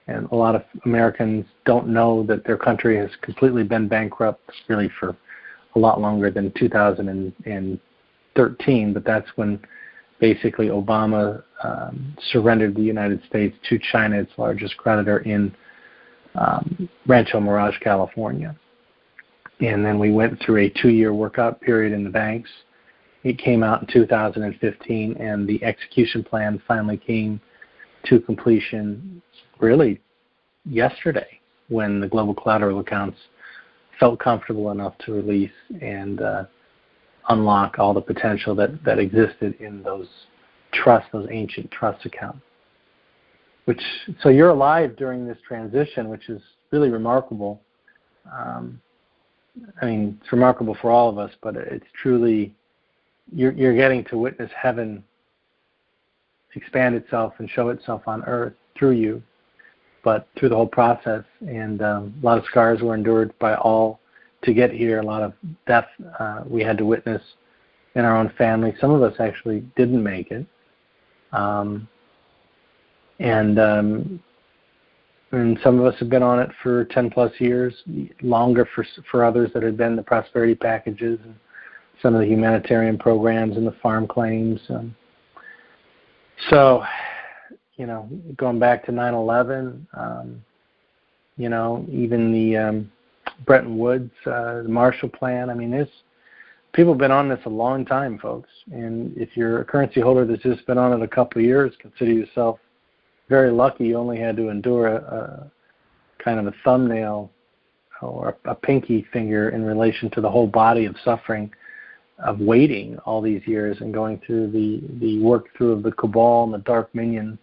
And a lot of Americans don't know that their country has completely been bankrupt really for a lot longer than 2013, but that's when basically Obama surrendered the United States to China, its largest creditor in Rancho Mirage, California. And then we went through a 2-year workout period in the banks. It came out in 2015, and the execution plan finally came to completion really yesterday when the global collateral accounts felt comfortable enough to release and unlock all the potential that existed in those trusts, those ancient trust accounts. So you're alive during this transition, which is really remarkable. It's remarkable for all of us, but it's truly, you're getting to witness heaven expand itself and show itself on earth through you, but through the whole process. And a lot of scars were endured by all to get here. A lot of death we had to witness in our own family. Some of us actually didn't make it. And some of us have been on it for 10 plus years, longer for others that had been the prosperity packages and some of the humanitarian programs and the farm claims. So, going back to 9/11, even the Bretton Woods, the Marshall Plan. There's people have been on this a long time, folks. And if you're a currency holder that's just been on it a couple of years, consider yourself very lucky. You only had to endure a kind of a thumbnail or a pinky finger in relation to the whole body of suffering of waiting all these years and going through the work through of the cabal and the dark minions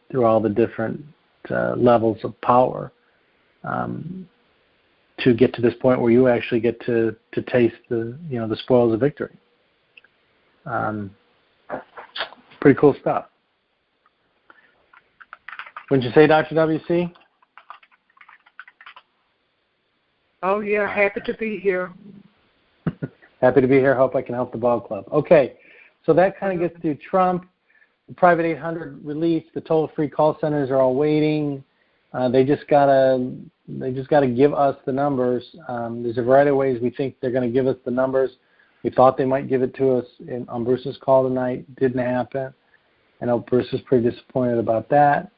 through all the different levels of power to get to this point where you actually get to taste the spoils of victory. Pretty cool stuff. Wouldn't you say, Dr. WC? Oh, yeah, happy to be here. Happy to be here. Hope I can help the Ball Club. Okay, so that kind of gets to Trump. The private 800 release. The toll-free call centers are all waiting. They just gotta give us the numbers. There's a variety of ways we think they're going to give us the numbers. We thought they might give it to us on Bruce's call tonight. Didn't happen. I know Bruce is pretty disappointed about that.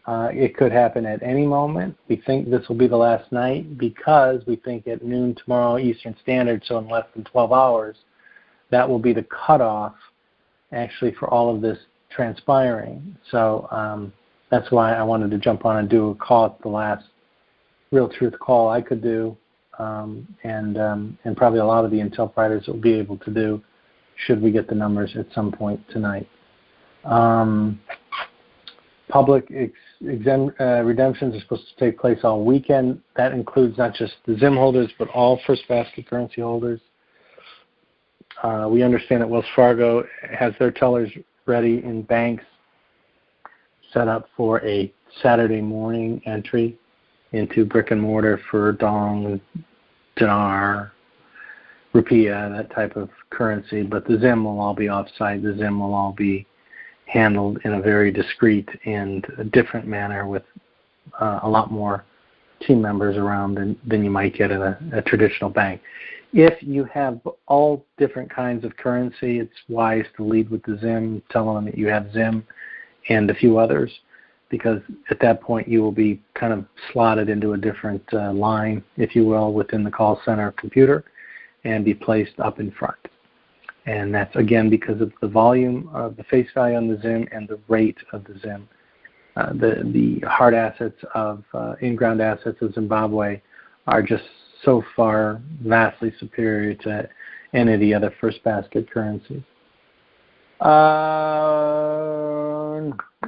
It could happen at any moment. We think this will be the last night because we think at noon tomorrow Eastern Standard, so in less than 12 hours, that will be the cutoff actually for all of this transpiring. So that's why I wanted to jump on and do a call at the last real truth call I could do, and probably a lot of the Intel providers will be able to do should we get the numbers at some point tonight. Public redemptions are supposed to take place all weekend. That includes not just the ZIM holders, but all First Basket currency holders. We understand that Wells Fargo has their tellers ready in banks set up for a Saturday morning entry into brick and mortar for dong, dinar, rupiah, that type of currency. But the ZIM will all be offsite. The ZIM will all be handled in a very discreet and different manner with a lot more team members around than you might get in a traditional bank. If you have all different kinds of currency, it's wise to lead with the ZIM, tell them that you have ZIM and a few others, because at that point you will be kind of slotted into a different line, if you will, within the call center computer and be placed up in front. And that's, again, because of the volume of the face value on the ZIM and the rate of the ZIM. The hard assets of in-ground assets of Zimbabwe are just so far vastly superior to any of the other First Basket currencies.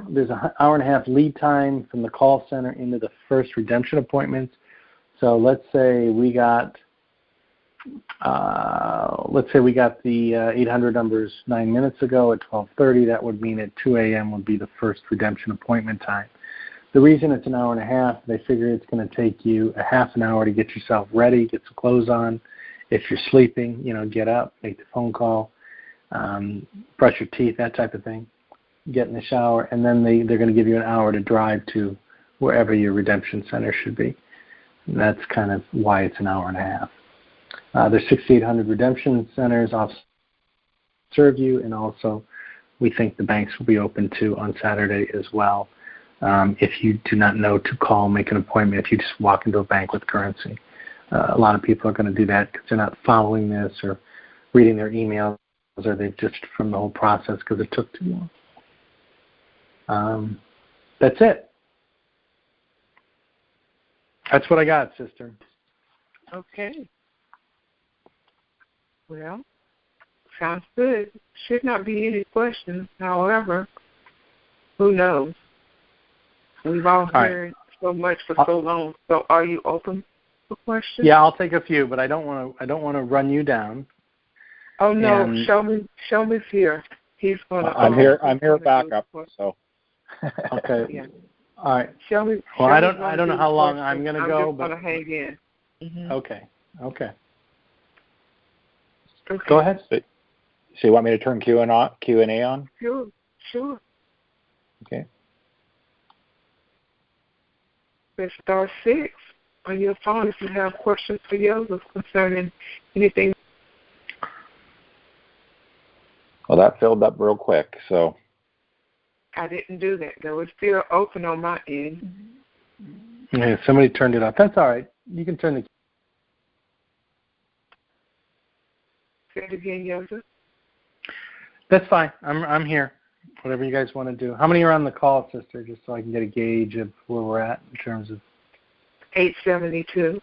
There's an hour and a half lead time from the call center into the first redemption appointments. So let's say we got the 800 numbers 9 minutes ago at 12:30. That would mean at 2 a.m. would be the first redemption appointment time. The reason it's an hour and a half, they figure it's going to take you a half an hour to get yourself ready, get some clothes on. If you're sleeping, get up, make the phone call, brush your teeth, that type of thing. Get in the shower, and then they're going to give you an hour to drive to wherever your redemption center should be. And that's kind of why it's an hour and a half. There's 6,800 redemption centers off serve you, and also we think the banks will be open too on Saturday as well. If you do not know to call, make an appointment, if you just walk into a bank with currency. A lot of people are going to do that because they're not following this or reading their emails, or they've just from the whole process because it took too long. That's it. That's what I got, sister. Okay. Well, sounds good. Should not be any questions. However, who knows? We've all heard so much for so long. So, are you open for questions? Yeah, I'll take a few, but I don't want to run you down. Oh no, ShowMe's here. He's gonna. I'm here backup. So. Okay. Yeah. All right. ShowMe. Well, I don't know how long I'm going to go, I'm just going to hang in. Mm-hmm. Okay. Okay. Go ahead. So you want me to turn Q&A on? Sure. Okay. Press star 6 on your phone if you have questions for Yosef concerning anything. Well, that filled up real quick, so. I didn't do that. Though it's still open on my end. Yeah, somebody turned it off. That's all right. You can turn the. Say it again, Yosef. That's fine. I'm here. Whatever you guys want to do. How many are on the call, sister? Just so I can get a gauge of where we're at in terms of. 872.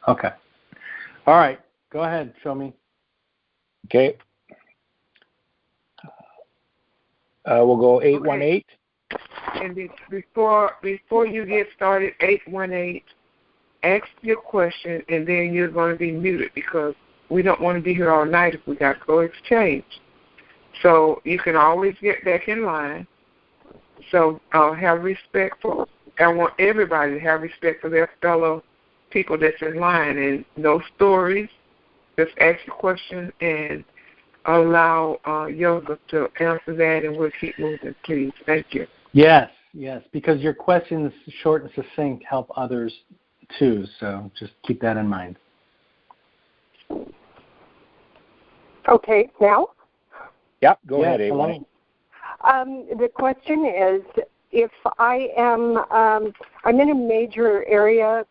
Okay. All right. Go ahead. Show me. Okay. We'll go 818. And before you get started, 818, ask your question, and then you're going to be muted because we don't want to be here all night if we got to go exchange. So you can always get back in line. So have respect for, I want everybody to have respect for their fellow people that's in line, and no stories. Just ask your question and allow Yosef to answer that, and we'll keep moving, please. Thank you. Yes, because your questions, short and succinct, help others too, so just keep that in mind. Okay, now? Yep, go ahead, Ava. The question is, if I am, I'm in a major area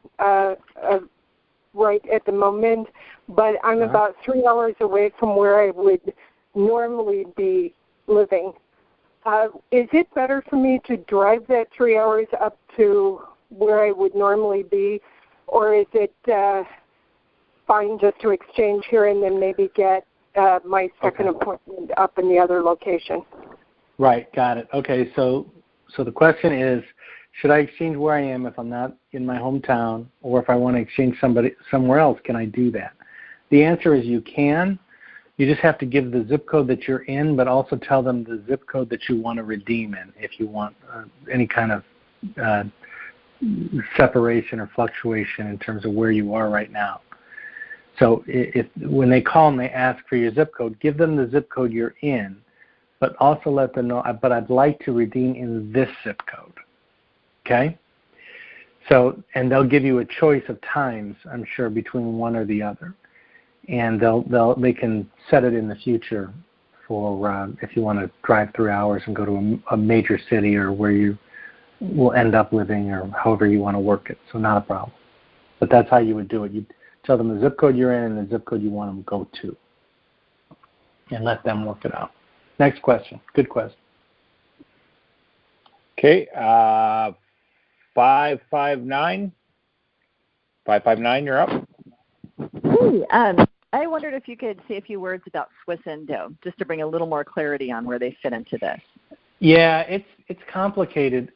right at the moment, but I'm about 3 hours away from where I would normally be living. Is it better for me to drive that 3 hours up to where I would normally be, or is it fine just to exchange here and then maybe get my second appointment up in the other location? Right, got it. Okay, so the question is, should I exchange where I am if I'm not in my hometown, or if I want to exchange somebody somewhere else, can I do that? The answer is you can. You just have to give the zip code that you're in, but also tell them the zip code that you want to redeem in if you want any kind of separation or fluctuation in terms of where you are right now. So when they call and they ask for your zip code, give them the zip code you're in, but also let them know, but I'd like to redeem in this zip code. Okay? So, and they'll give you a choice of times, I'm sure, between one or the other. And they can set it in the future for if you want to drive 3 hours and go to a major city or where you will end up living, or however you want to work it. So not a problem. But that's how you would do it. You tell them the zip code you're in and the zip code you want them to go to, and let them work it out. Next question. Good question. Okay. 559. 559, you're up. Hey, I wondered if you could say a few words about Swiss Indo, just to bring a little more clarity on where they fit into this. Yeah, it's complicated.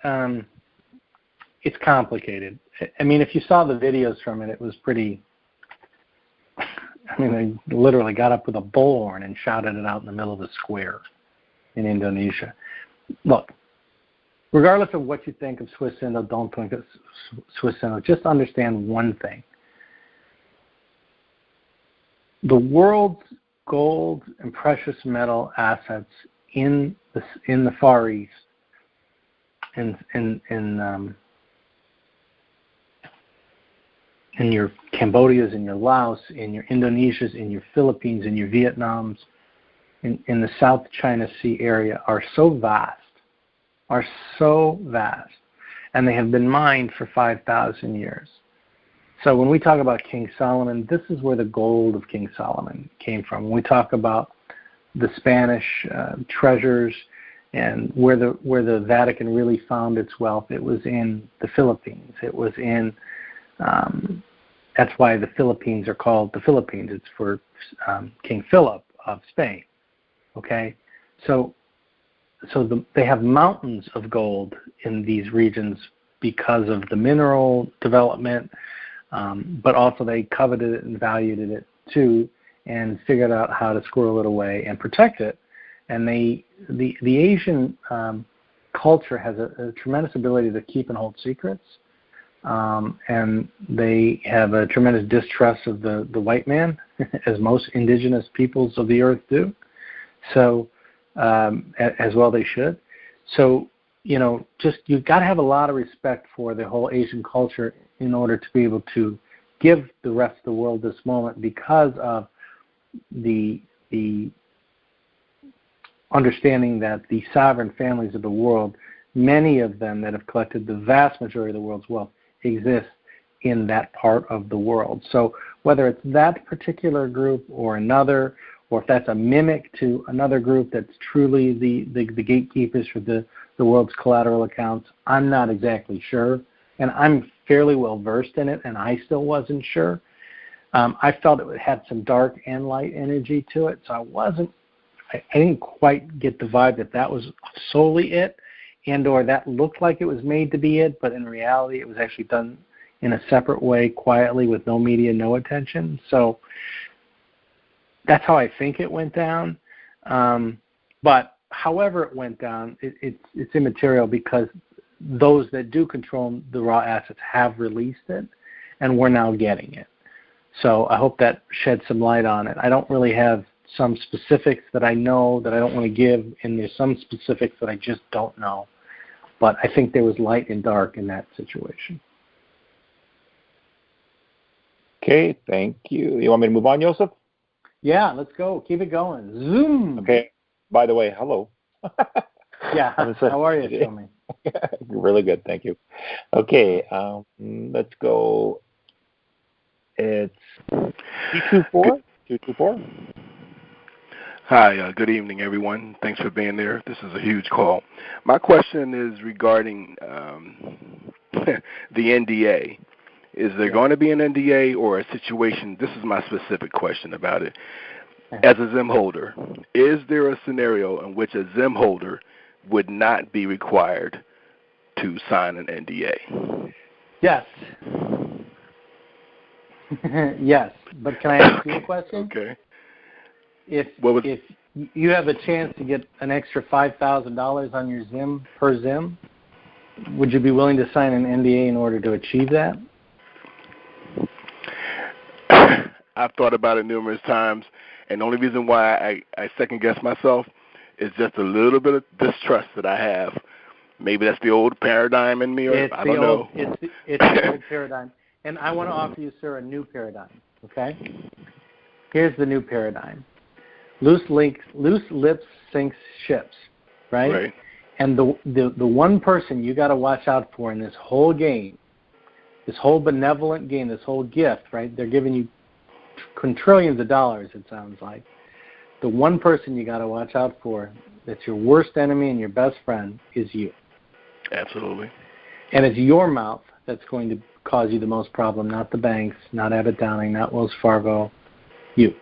It's complicated. I mean, if you saw the videos from it, it was pretty. I mean, they literally got up with a bullhorn and shouted it out in the middle of the square in Indonesia. Look, regardless of what you think of Swiss Indo, don't think of Swiss Indo. Just understand one thing. The world's gold and precious metal assets in the Far East, in Cambodias, in your Laos, in your Indonesias, in your Philippines, in your Vietnams, in the South China Sea area are so vast, and they have been mined for 5,000 years. So when we talk about King Solomon, this is where the gold of King Solomon came from. When we talk about the Spanish treasures and where the Vatican really found its wealth, it was in the Philippines. It was in that's why the Philippines are called the Philippines. It's for King Philip of Spain. Okay, so they have mountains of gold in these regions because of the mineral development, but also they coveted it and valued it too, and figured out how to squirrel it away and protect it. And the Asian culture has a tremendous ability to keep and hold secrets, and they have a tremendous distrust of the white man, as most indigenous peoples of the earth do. So, as well they should. So, you've got to have a lot of respect for the whole Asian culture in order to be able to give the rest of the world this moment, because of the understanding that the sovereign families of the world, many of them that have collected the vast majority of the world's wealth, exist in that part of the world. So whether it's that particular group or another, or if that's a mimic to another group that's truly the gatekeepers for the world's collateral accounts, I'm not exactly sure. And I'm fairly well versed in it, and I still wasn't sure. I felt it had some dark and light energy to it, so I didn't quite get the vibe that was solely it, and or that looked like it was made to be it, but in reality it was actually done in a separate way, quietly, with no media, no attention. So that's how I think it went down. But however it went down, it's immaterial, because those that do control the raw assets have released it, and we're now getting it. So I hope that sheds some light on it. I don't really have some specifics that I know that I don't want to give, and there's some specifics that I just don't know. But I think there was light and dark in that situation. Okay, thank you. You want me to move on, Yosef? Yeah, let's go. Keep it going. Zoom. Okay. By the way, hello. Yeah, how are you, ShowMe? Really good, thank you. Okay, let's go. It's 224. Hi, good evening, everyone. Thanks for being there. This is a huge call. My question is regarding the NDA. Is there going to be an NDA or a situation? This is my specific question about it. As a ZIM holder, is there a scenario in which a ZIM holder would not be required to sign an NDA? Yes. Yes, but can I ask you a question? Okay. If you have a chance to get an extra $5,000 on your ZIM per ZIM, would you be willing to sign an NDA in order to achieve that? I've thought about it numerous times, and the only reason why I second-guess myself is just a little bit of distrust that I have. Maybe that's the old paradigm in me, or I don't know. It's the old paradigm. And I want to offer you, sir, a new paradigm, okay? Here's the new paradigm. Loose lips sinks ships, right? Right. And the one person you got to watch out for in this whole game, this whole benevolent game, this whole gift, right? They're giving you quintillions of dollars, it sounds like. The one person you got to watch out for that's your worst enemy and your best friend is you. Absolutely. And it's your mouth that's going to cause you the most problem, not the banks, not Abbott Downing, not Wells Fargo, you.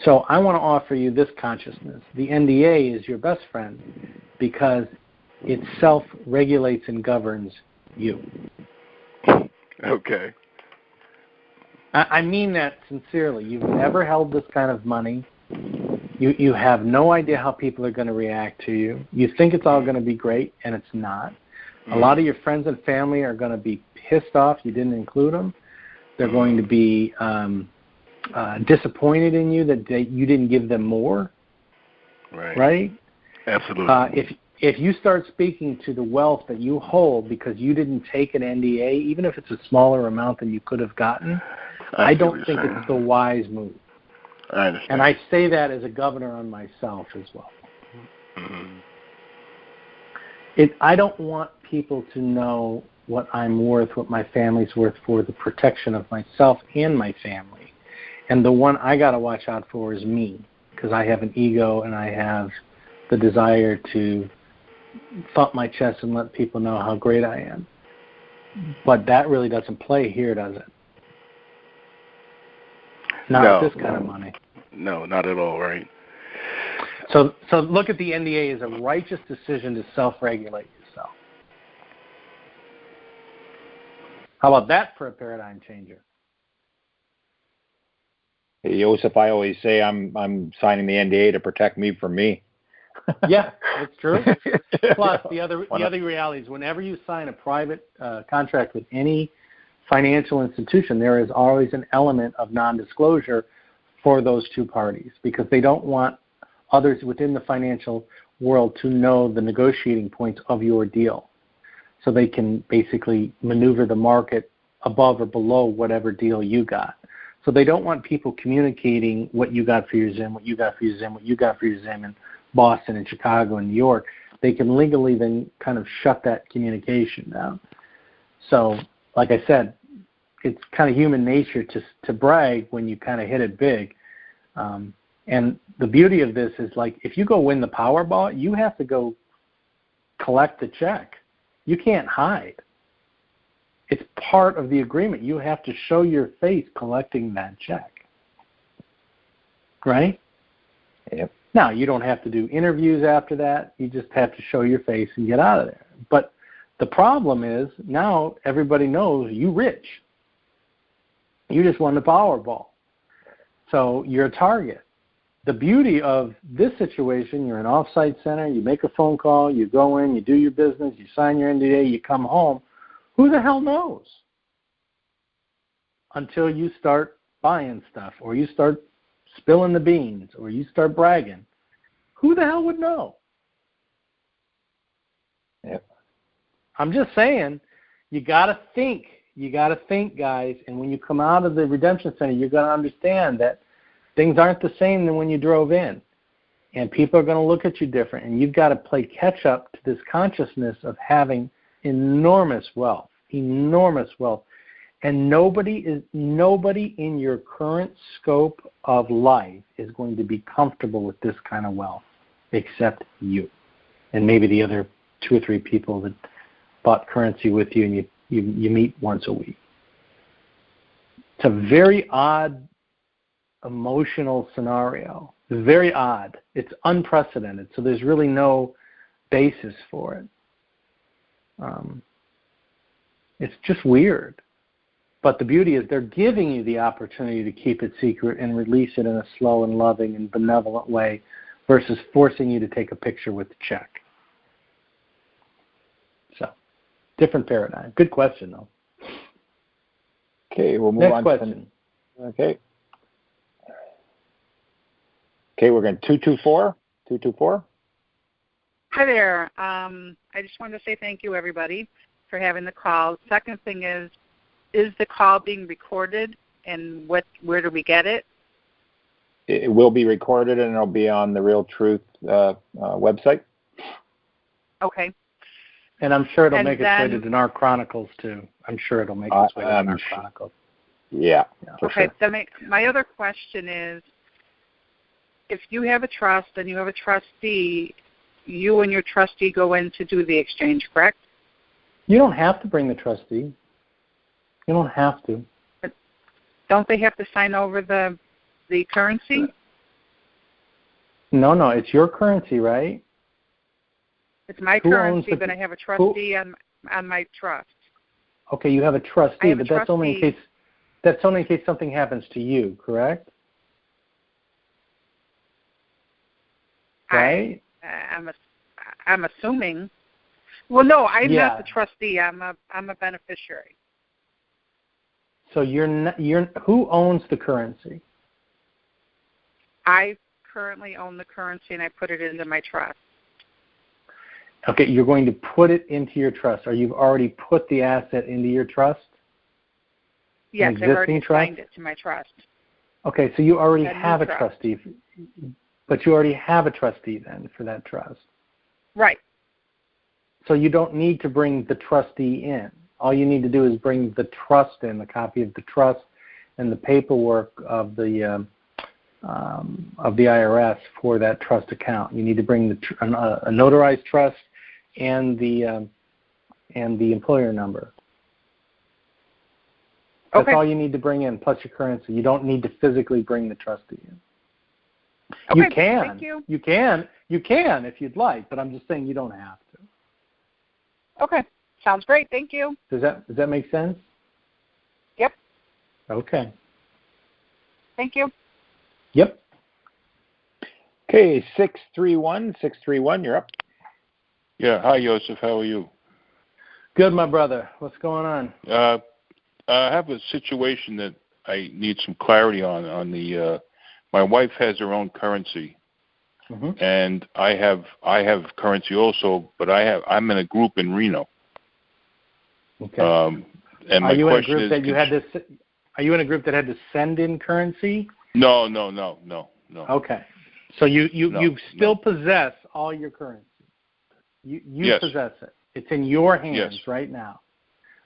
So I want to offer you this consciousness. The NDA is your best friend because it self-regulates and governs you. Okay. I mean that sincerely. You've never held this kind of money. You have no idea how people are going to react to you. You think it's all going to be great, and it's not. A lot of your friends and family are going to be pissed off you didn't include them. They're going to be disappointed in you that you didn't give them more. Right. Right? Absolutely. if you start speaking to the wealth that you hold because you didn't take an NDA, even if it's a smaller amount than you could have gotten, I don't think it's the wise move. I understand. And I say that as a governor on myself as well. Mm-hmm. I don't want people to know what I'm worth, what my family's worth for the protection of myself and my family. And the one I got to watch out for is me, because I have an ego and I have the desire to thump my chest and let people know how great I am. But that really doesn't play here, does it? Not with this kind of money. No, not at all, right? So look at the NDA as a righteous decision to self-regulate yourself. How about that for a paradigm changer? Hey, Yosef, I always say I'm signing the NDA to protect me from me. Yeah, it's true. Plus, the other reality is whenever you sign a private contract with any financial institution, there is always an element of non-disclosure for those two parties because they don't want others within the financial world to know the negotiating points of your deal. So they can basically maneuver the market above or below whatever deal you got. So they don't want people communicating what you got for your Zim, what you got for your Zim, what you got for your Zim in Boston and Chicago and New York. They can legally then kind of shut that communication down. So, like I said, it's kind of human nature to brag when you kind of hit it big. And the beauty of this is, like, if you go win the Powerball, you have to go collect the check. You can't hide. It's part of the agreement. You have to show your face collecting that check. Right? Yep. Now, you don't have to do interviews after that. You just have to show your face and get out of there. But the problem is now everybody knows you rich. You just won the Powerball. So you're a target. The beauty of this situation, you're an off-site center, you make a phone call, you go in, you do your business, you sign your NDA, you come home. Who the hell knows? Until you start buying stuff or you start spilling the beans or you start bragging. Who the hell would know? Yep. I'm just saying, you got to think. You got to think, guys. And when you come out of the redemption center, you're going to understand that things aren't the same than when you drove in. And people are going to look at you different. And you've got to play catch up to this consciousness of having enormous wealth. Enormous wealth. And nobody in your current scope of life is going to be comfortable with this kind of wealth except you. And maybe the other 2 or 3 people that bought currency with you and you meet once a week. It's a very odd emotional scenario. It's very odd. It's unprecedented. So there's really no basis for it. It's just weird. But the beauty is they're giving you the opportunity to keep it secret and release it in a slow and loving and benevolent way versus forcing you to take a picture with the check. So, different paradigm. Good question, though. Okay, we'll move Next on. question. Okay, we're going 224. 224. Hi there. I just wanted to say thank you, everybody, for having the call. Second thing is the call being recorded, and where do we get it? It will be recorded, and it'll be on the Real Truth website. Okay. And I'm sure it'll make its way to Dinar Chronicles, too. I'm sure it'll make its way to Dinar Chronicles. Yeah, okay, sure. Then my other question is, if you have a trust and you have a trustee, you and your trustee go in to do the exchange, correct? You don't have to bring the trustee. You don't have to. But don't they have to sign over the currency? No, it's your currency, right? It's my currency, but I have a trustee on my trust. Okay, you have a trustee, but that's only in case something happens to you, correct? Right? I'm assuming. Well, no, I'm not the trustee. I'm a beneficiary. So who owns the currency? I currently own the currency, and I put it into my trust. Okay, you're going to put it into your trust, or you've already put the asset into your trust? Yes, I've already assigned it to my trust. Okay, so you already have a trustee, but you already have a trustee then for that trust. Right. So you don't need to bring the trustee in. All you need to do is bring the trust in, the copy of the trust and the paperwork of the IRS for that trust account. You need to bring a notarized trust and the employer number. That's all you need to bring in, plus your currency. You don't need to physically bring the trustee in. Okay, you can. Thank you. You can if you'd like, but I'm just saying you don't have to. Okay. Sounds great. Thank you. Does that make sense? Yep. Okay. Thank you. Yep. Okay, 631, you're up. Yeah, hi, Yosef. How are you? Good, my brother. What's going on? I have a situation that I need some clarity on. My wife has her own currency, and I have currency also, but I'm in a group in Reno. Okay. And my question is, are you in a group that had to send in currency? No. Okay. So you still possess all your currency. You possess it. It's in your hands right now.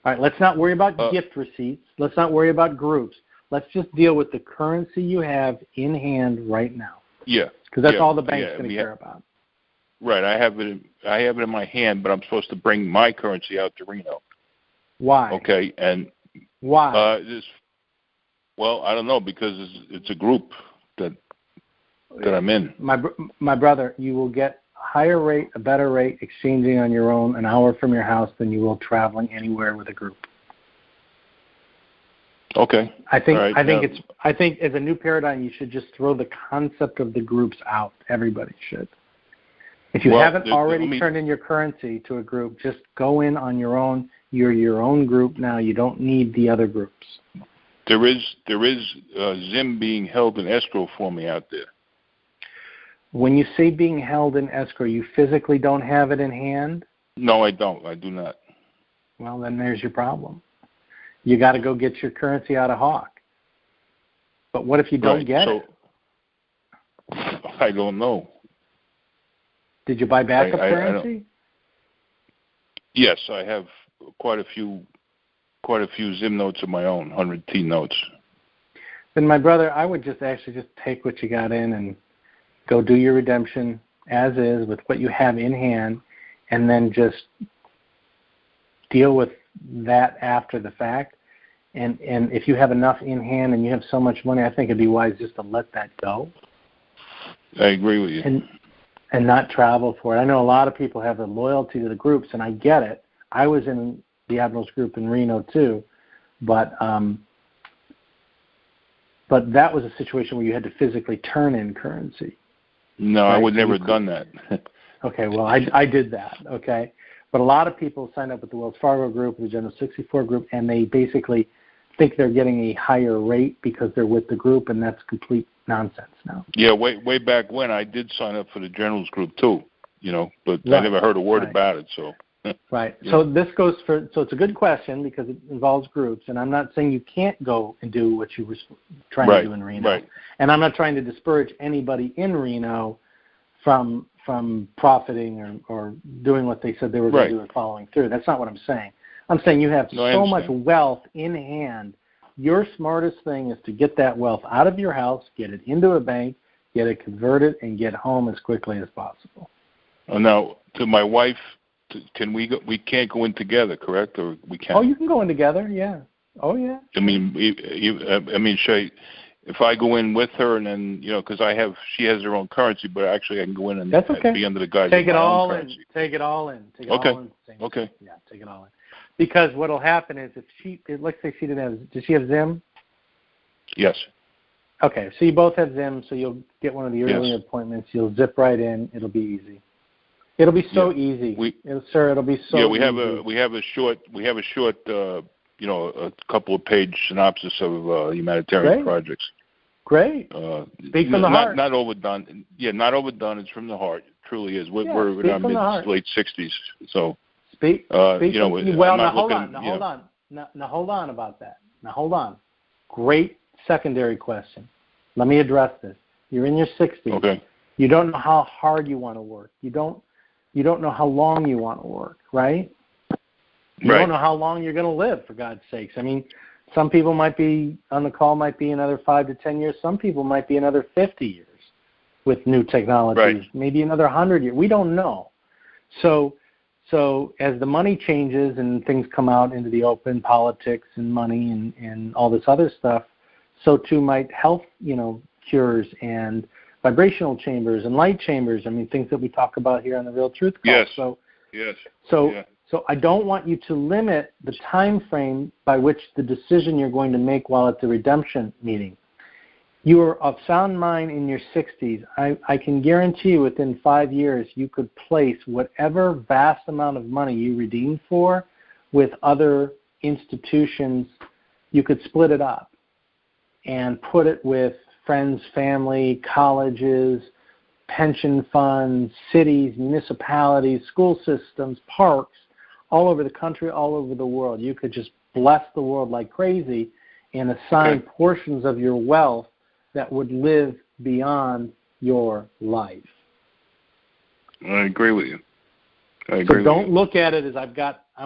All right, let's not worry about gift receipts. Let's not worry about groups. Let's just deal with the currency you have in hand right now. Yeah. Because that's all the bank's going to care about. Right. I have it in my hand, but I'm supposed to bring my currency out to Reno. Why? Okay, and why? Well, I don't know, because it's a group that I'm in. My brother, you will get higher rate, a better rate, exchanging on your own an hour from your house than you will traveling anywhere with a group. Okay. I think as a new paradigm, you should just throw the concept of the groups out. Everybody should. If you haven't already turned in your currency to a group, just go in on your own. You're your own group now. You don't need the other groups. There is Zim being held in escrow for me out there. When you say being held in escrow, you physically don't have it in hand? No, I don't. I do not. Well, then there's your problem. You got to go get your currency out of Hawk. But what if you don't get it? I don't know. Did you buy backup currency? Yes, I have quite a few Zim notes of my own, 100 T notes. Then, my brother, I would just take what you got in and go do your redemption as is with what you have in hand, and then just deal with that after the fact. And if you have enough in hand and you have so much money, I think it'd be wise just to let that go. I agree with you. And not travel for it. I know a lot of people have a loyalty to the groups, and I get it. I was in the Admirals group in Reno too, but that was a situation where you had to physically turn in currency. No, right? I would never have done that. Okay, well, I did that, okay? But a lot of people sign up with the Wells Fargo group, the General 64 group, and they basically think they're getting a higher rate because they're with the group, and that's complete nonsense now. Yeah, way back when I did sign up for the Generals group too, but I never heard a word about it, so. Right. So it's a good question because it involves groups, and I'm not saying you can't go and do what you were trying to do in Reno. Right. And I'm not trying to discourage anybody in Reno from profiting or doing what they said they were going to do and following through. That's not what I'm saying. I'm saying you have so much wealth in hand. Your smartest thing is to get that wealth out of your house, get it into a bank, get it converted, and get home as quickly as possible. Now, to my wife, can we go? We can't go in together, correct? Or we can? Oh, you can go in together. Yeah. Oh, yeah. I mean, if I go in with her, and then because she has her own currency, but actually I can go in and be under the guise Take of it my all own in. currency. Take it all in. Okay. Yeah, take it all in. Because what'll happen is let's say she didn't have. Does she have Zim? Yes. Okay, so you both have Zim, so you'll get one of the early appointments. You'll zip right in. It'll be easy. It'll be so easy. It'll be so. Yeah, we have a short, a couple of page synopsis of humanitarian projects. Great. Speak from the heart. Not overdone. Yeah, not overdone. It's from the heart. It truly is. We're in our late 60s. So, speak well, now hold on about that. Now, hold on. Great secondary question. Let me address this. You're in your 60s. Okay. You don't know how hard you want to work. You don't know how long you want to work, right? You don't know how long you're going to live, for God's sakes. I mean, some people might be on the call, might be another 5 to 10 years. Some people might be another 50 years with new technologies, maybe another 100 years. We don't know. So as the money changes and things come out into the open, politics and money and all this other stuff, so too might health, cures and vibrational chambers and light chambers. I mean, things that we talk about here on the Real Truth Call. Yes. So I don't want you to limit the time frame by which the decision you're going to make while at the redemption meeting. You are of sound mind in your 60s. I can guarantee you within 5 years you could place whatever vast amount of money you redeemed for with other institutions. You could split it up and put it with friends, family, colleges, pension funds, cities, municipalities, school systems, parks, all over the country, all over the world. You could just bless the world like crazy and assign portions of your wealth that would live beyond your life. I agree with you. So don't look at it as I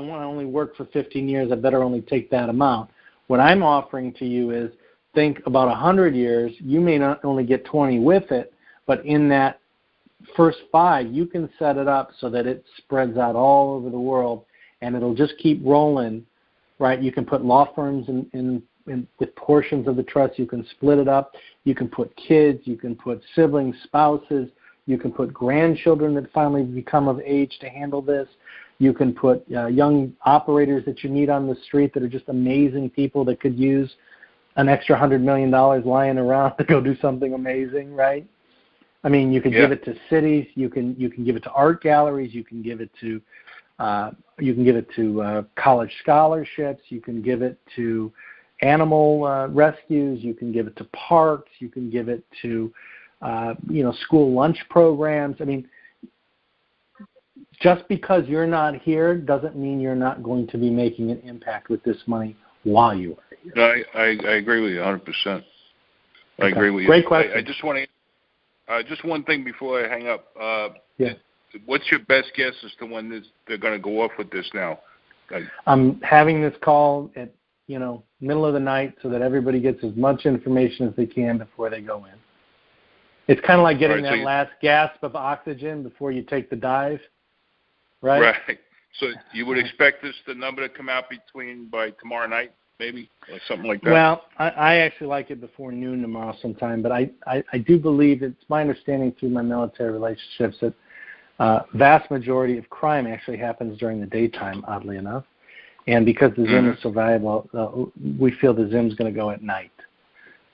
want to only work for 15 years, I better only take that amount. What I'm offering to you is think about 100 years. You may not only get 20 with it, but in that first 5, you can set it up so that it spreads out all over the world, and it'll just keep rolling, right? You can put law firms in with portions of the trust. You can split it up. You can put kids. You can put siblings, spouses. You can put grandchildren that finally become of age to handle this. You can put young operators that you meet on the street that are just amazing people that could use an extra $100 million lying around to go do something amazing, right? I mean, you can give it to cities. You can give it to art galleries. You can give it to college scholarships. You can give it to animal rescues. You can give it to parks. You can give it to school lunch programs. I mean, just because you're not here doesn't mean you're not going to be making an impact with this money while you are here. No, I agree with you 100%. I agree with you. Great question. I just want to just one thing before I hang up. What's your best guess as to when they're going to go off with this now? I'm having this call at middle of the night so that everybody gets as much information as they can before they go in. It's kind of like getting that last gasp of oxygen before you take the dive, right? Right. So you would expect the number to come out by tomorrow night, maybe, or something like that? Well, I actually like it before noon tomorrow sometime, but I do believe, it's my understanding through my military relationships, that vast majority of crime actually happens during the daytime, oddly enough. And because the Zim is so valuable, we feel the Zim's going to go at night.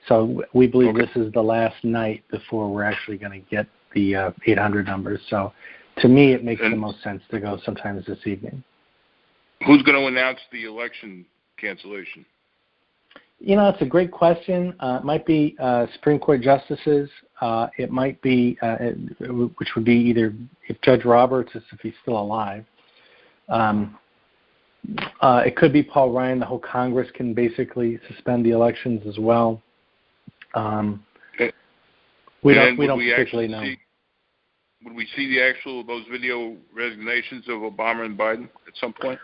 So we believe this is the last night before we're actually going to get the 800 numbers. So to me, it makes the most sense to go sometimes this evening. Who's going to announce the election cancellation? It's a great question. It might be Supreme Court justices. It might be, which would be either if Judge Roberts, if he's still alive. It could be Paul Ryan. The whole Congress can basically suspend the elections as well. We don't particularly know. Would we see those video resignations of Obama and Biden at some point?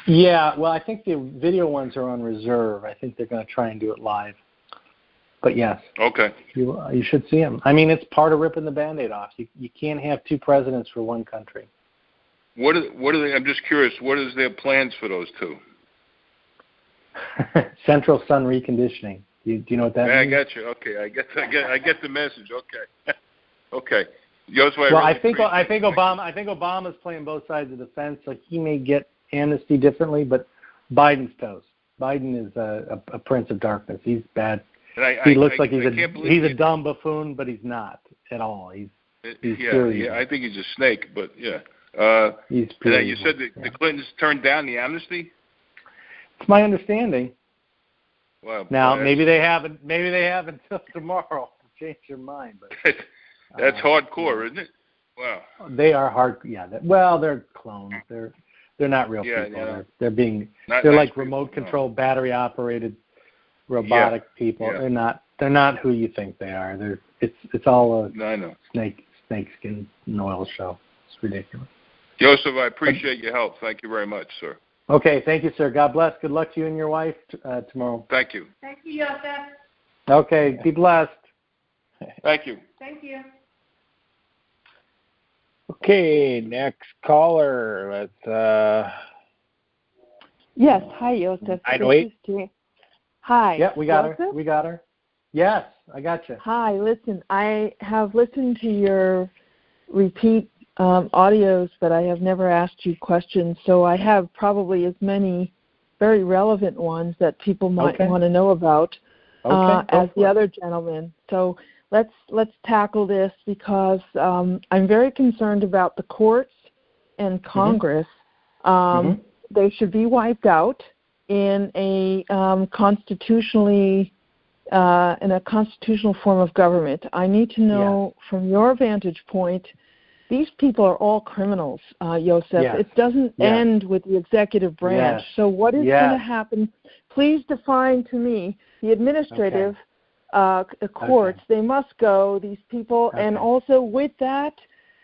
Yeah, well, I think the video ones are on reserve. I think they're going to try and do it live. But yes. Okay. You should see them. I mean, it's part of ripping the Band-Aid off. You can't have 2 presidents for one country. What are they? I'm just curious. What is their plans for those 2? Central sun reconditioning. Do you know what that means? I got you. Okay, I get the message. Okay, okay. Yosef, I think Obama's playing both sides of the fence. Like, he may get amnesty differently, but Biden's toast. Biden is a prince of darkness. He's bad. He looks like he's a dumb buffoon, but he's not at all. He's I think he's a snake, but yeah. He's you said the Clintons turned down the amnesty? It's my understanding. Well, now maybe they haven't. Maybe they have until tomorrow to change their mind. But that's hardcore, isn't it? Wow. They are hard. Yeah. They're clones. They're not real people. Yeah. They're being. Not they're nice like people, remote control, battery operated, robotic people. Yeah. They're not who you think they are. It's all a I know. snakeskin and oil show. It's ridiculous. Joseph, I appreciate your help. Thank you very much, sir. Okay, thank you, sir. God bless. Good luck to you and your wife tomorrow. Thank you. Thank you, Yosef. Okay, be blessed. Thank you. Thank you. Okay, next caller. Let's. Yes. Hi, Yosef. Hi. Yeah, we got Joseph? her. We got her. Yes, I got you. Hi. Listen, I have listened to your repeat audios, but I have never asked you questions. So I have probably as many very relevant ones that people might want to know about as the other gentleman. So let's tackle this because I'm very concerned about the courts and Congress. They should be wiped out in a constitutional form of government. I need to know from your vantage point. These people are all criminals, Yosef. Yes. It doesn't end with the executive branch. Yes. So what is going to happen? Please define to me the administrative courts. They must go, these people. And also with that,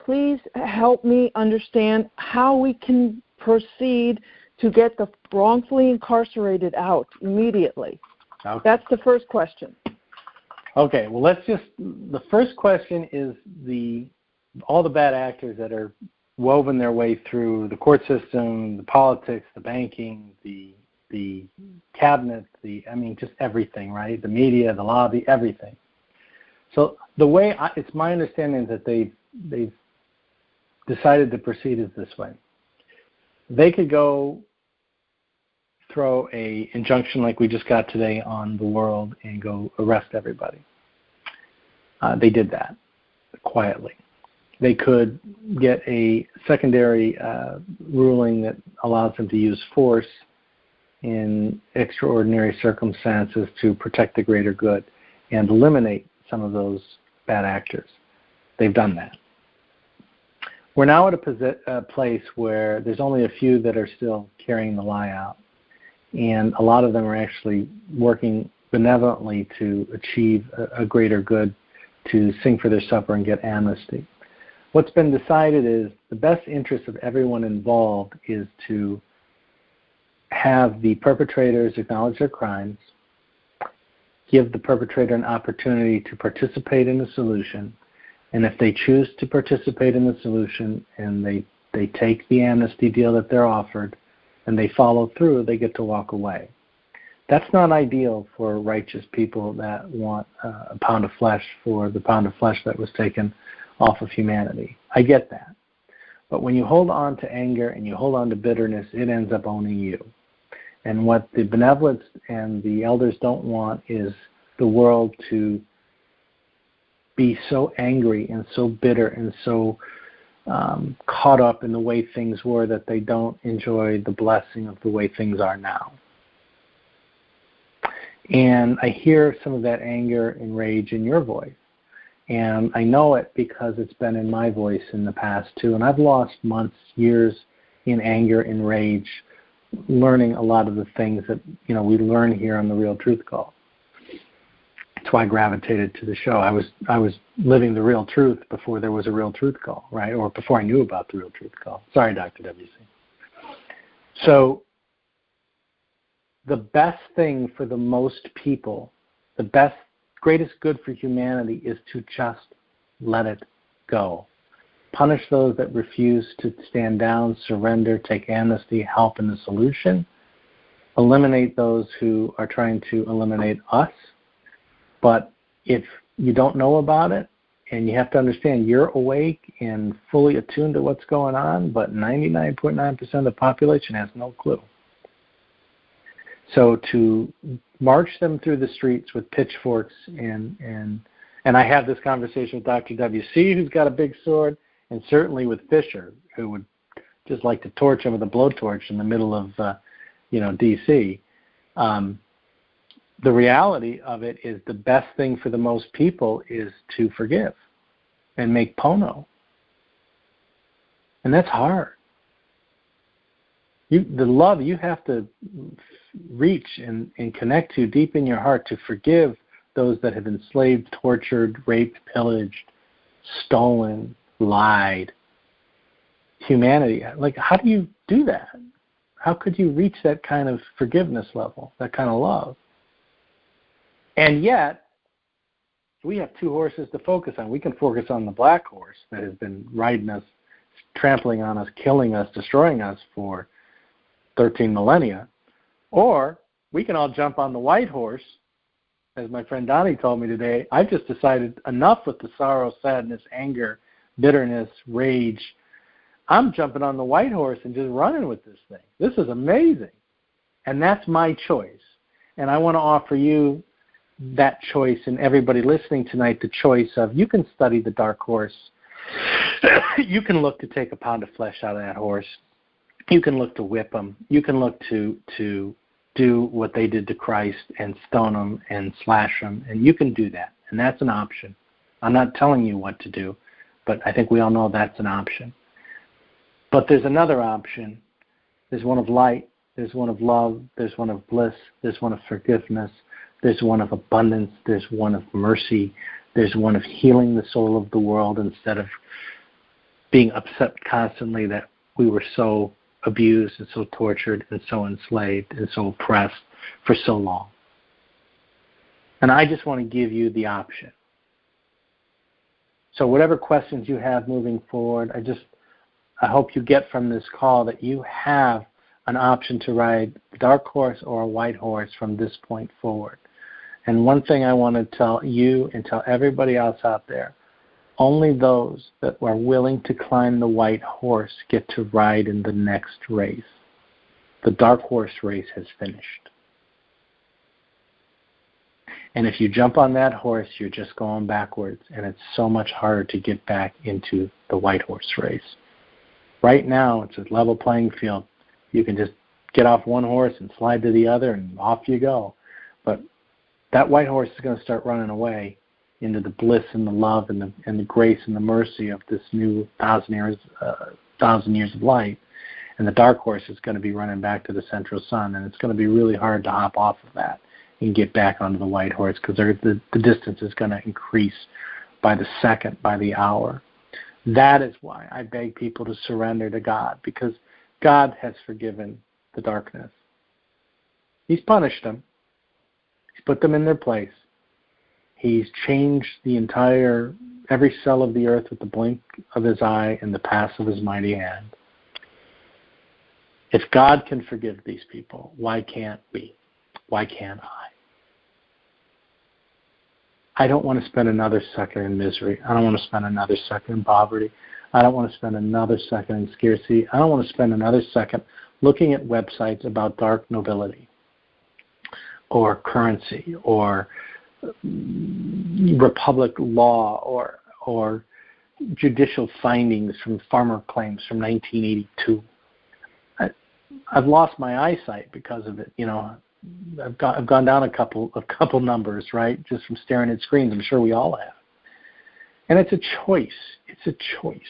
please help me understand how we can proceed to get the wrongfully incarcerated out immediately. That's the first question. Okay, well, the first question is all the bad actors that are woven their way through the court system, the politics, the banking, the cabinet, just everything, right? The media, the lobby, everything. So the way it's my understanding that they've decided to proceed is this way. They could go throw a injunction like we just got today on the world and go arrest everybody. They did that quietly. They could get a secondary ruling that allows them to use force in extraordinary circumstances to protect the greater good and eliminate some of those bad actors. They've done that. We're now at a place where there's only a few that are still carrying the lie out, and a lot of them are actually working benevolently to achieve a greater good, to sing for their supper and get amnesty. What's been decided is the best interest of everyone involved is to have the perpetrators acknowledge their crimes, give the perpetrator an opportunity to participate in the solution, and if they choose to participate in the solution and they take the amnesty deal that they're offered and they follow through, they get to walk away. That's not ideal for righteous people that want a pound of flesh for the pound of flesh that was taken off of humanity. I get that. But when you hold on to anger and you hold on to bitterness, it ends up owning you. And what the benevolence and the elders don't want is the world to be so angry and so bitter and so caught up in the way things were that they don't enjoy the blessing of the way things are now. And I hear some of that anger and rage in your voice. And I know it because it's been in my voice in the past too. And I've lost months, years in anger and rage, learning a lot of the things that we learn here on the Real Truth Call. That's why I gravitated to the show. I was living the real truth before there was a Real Truth Call, right? Or before I knew about the Real Truth Call. Sorry, Dr. WC. So the best thing for the most people, greatest good for humanity is to just let it go. Punish those that refuse to stand down, surrender, take amnesty, help in the solution. Eliminate those who are trying to eliminate us. But if you don't know about it, and you have to understand you're awake and fully attuned to what's going on, but 99.9% of the population has no clue. So to march them through the streets with pitchforks and I have this conversation with Dr. WC, who's got a big sword, and certainly with Fisher, who would just like to torch him with a blowtorch in the middle of D.C. the reality of it is the best thing for the most people is to forgive and make pono. And that's hard. The love you have to reach and connect to deep in your heart to forgive those that have enslaved, tortured, raped, pillaged, stolen, lied, humanity. Like, how do you do that? How could you reach that kind of forgiveness level, that kind of love? And yet, we have two horses to focus on. We can focus on the black horse that has been riding us, trampling on us, killing us, destroying us for 13 millennia. Or we can all jump on the white horse. As my friend Donnie told me today, I've just decided enough with the sorrow, sadness, anger, bitterness, rage. I'm jumping on the white horse and just running with this thing. This is amazing. And that's my choice. And I want to offer you that choice, and everybody listening tonight, the choice of, you can study the dark horse. You can look to take a pound of flesh out of that horse. You can look to whip them. You can look to do what they did to Christ and stone them and slash them, and you can do that, and that's an option. I'm not telling you what to do, but I think we all know that's an option. But there's another option. There's one of light. There's one of love. There's one of bliss. There's one of forgiveness. There's one of abundance. There's one of mercy. There's one of healing the soul of the world instead of being upset constantly that we were so abused and so tortured and so enslaved and so oppressed for so long. And I just want to give you the option. So whatever questions you have moving forward, I hope you get from this call that you have an option to ride a dark horse or a white horse from this point forward. And one thing I want to tell you and tell everybody else out there, only those that are willing to climb the white horse get to ride in the next race. The dark horse race has finished. And if you jump on that horse, you're just going backwards, and it's so much harder to get back into the white horse race. Right now, it's a level playing field. You can just get off one horse and slide to the other, and off you go. But that white horse is going to start running away into the bliss and the love and the grace and the mercy of this new 1,000 years of light. And the dark horse is going to be running back to the central sun, and it's going to be really hard to hop off of that and get back onto the white horse, because the distance is going to increase by the second, by the hour. That is why I beg people to surrender to God, because God has forgiven the darkness. He's punished them. He's put them in their place. He's changed every cell of the earth with the blink of his eye and the pass of his mighty hand. If God can forgive these people, why can't we? Why can't I? I don't want to spend another second in misery. I don't want to spend another second in poverty. I don't want to spend another second in scarcity. I don't want to spend another second looking at websites about dark nobility or currency or republic law or judicial findings from farmer claims from 1982. I've lost my eyesight because of it. I've gone down a couple numbers, right, just from staring at screens. I'm sure we all have. And it's a choice. It's a choice.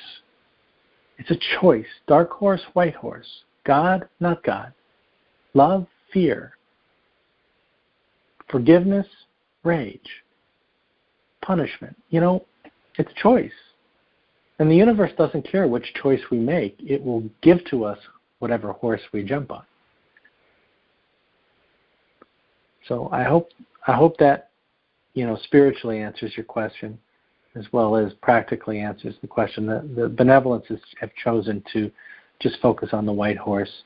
It's a choice. Dark horse, white horse. God, not God. Love, fear. Forgiveness, rage. Punishment. It's choice. And the universe doesn't care which choice we make. It will give to us whatever horse we jump on. So I hope that spiritually answers your question, as well as practically answers the question. The benevolences have chosen to just focus on the white horse,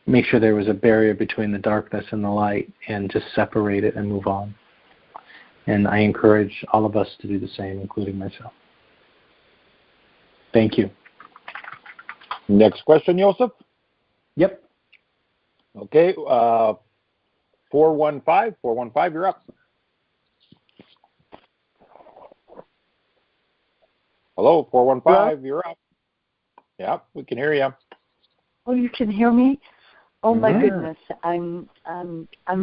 make sure there was a barrier between the darkness and the light, and just separate it and move on. And I encourage all of us to do the same, including myself. Thank you. Next question, Yosef? Yep. Okay. 415, you're up. Hello, 415, You're up. Yeah, we can hear you. Oh, you can hear me? Oh my goodness, I'm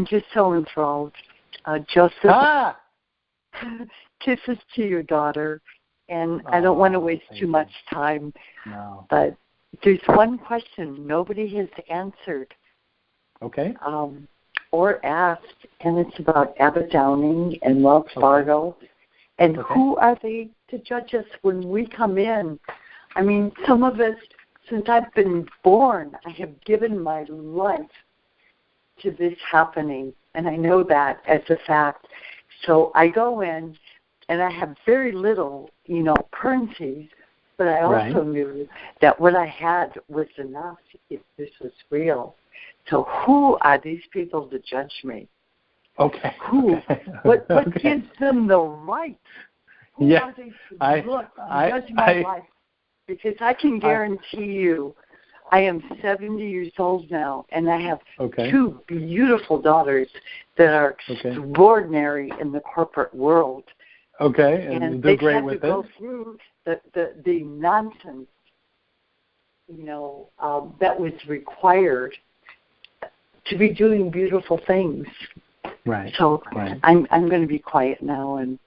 just so enthralled. Joseph, kisses to your daughter, and I don't want to waste too much time. No. But there's one question nobody has answered. Okay. Or asked, and it's about Abbott Downing and Wells Fargo, and who are they to judge us when we come in? I mean, some of us, since I've been born, I have given my life to this happening, and I know that as a fact. So I go in, and I have very little, currencies, but I also knew that what I had was enough if this was real. So who are these people to judge me? Okay. Who? What gives them the right? Who are they to look and judge my life? Because I can guarantee you, I am 70 years old now, and I have two beautiful daughters that are extraordinary in the corporate world. Okay, and do great with it. They have to go through the nonsense, that was required to be doing beautiful things. Right. So I'm going to be quiet now, and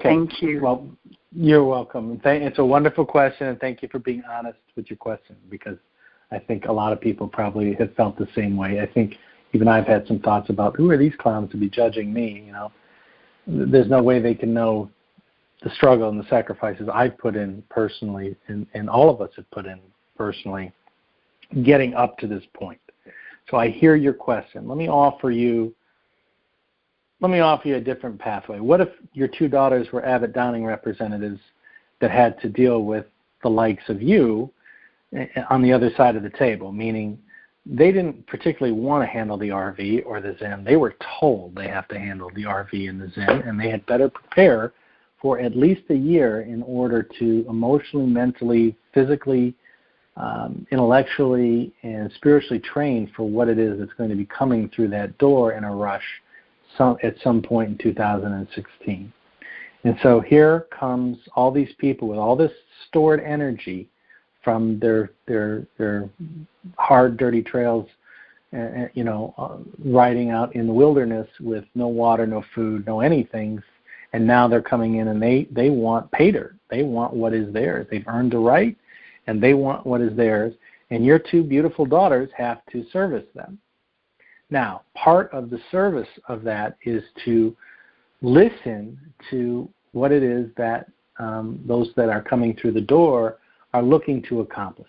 thank you. Well, you're welcome. It's a wonderful question, and thank you for being honest with your question, because I think a lot of people probably have felt the same way. I think even I've had some thoughts about, who are these clowns to be judging me? There's no way they can know the struggle and the sacrifices I've put in personally, and all of us have put in personally, getting up to this point. So I hear your question. Let me offer you a different pathway. What if your two daughters were Abbott Downing representatives that had to deal with the likes of you on the other side of the table, meaning they didn't particularly want to handle the RV or the Zen. They were told they have to handle the RV and the Zen, and they had better prepare for at least a year in order to emotionally, mentally, physically, intellectually, and spiritually train for what it is that's going to be coming through that door in a rush at some point in 2016. And so here comes all these people with all this stored energy from their hard, dirty trails, riding out in the wilderness with no water, no food, no anything. And now they're coming in and they want pay dirt. They want what is theirs. They've earned the right, and they want what is theirs. And your two beautiful daughters have to service them. Now, part of the service of that is to listen to what it is that those that are coming through the door are looking to accomplish.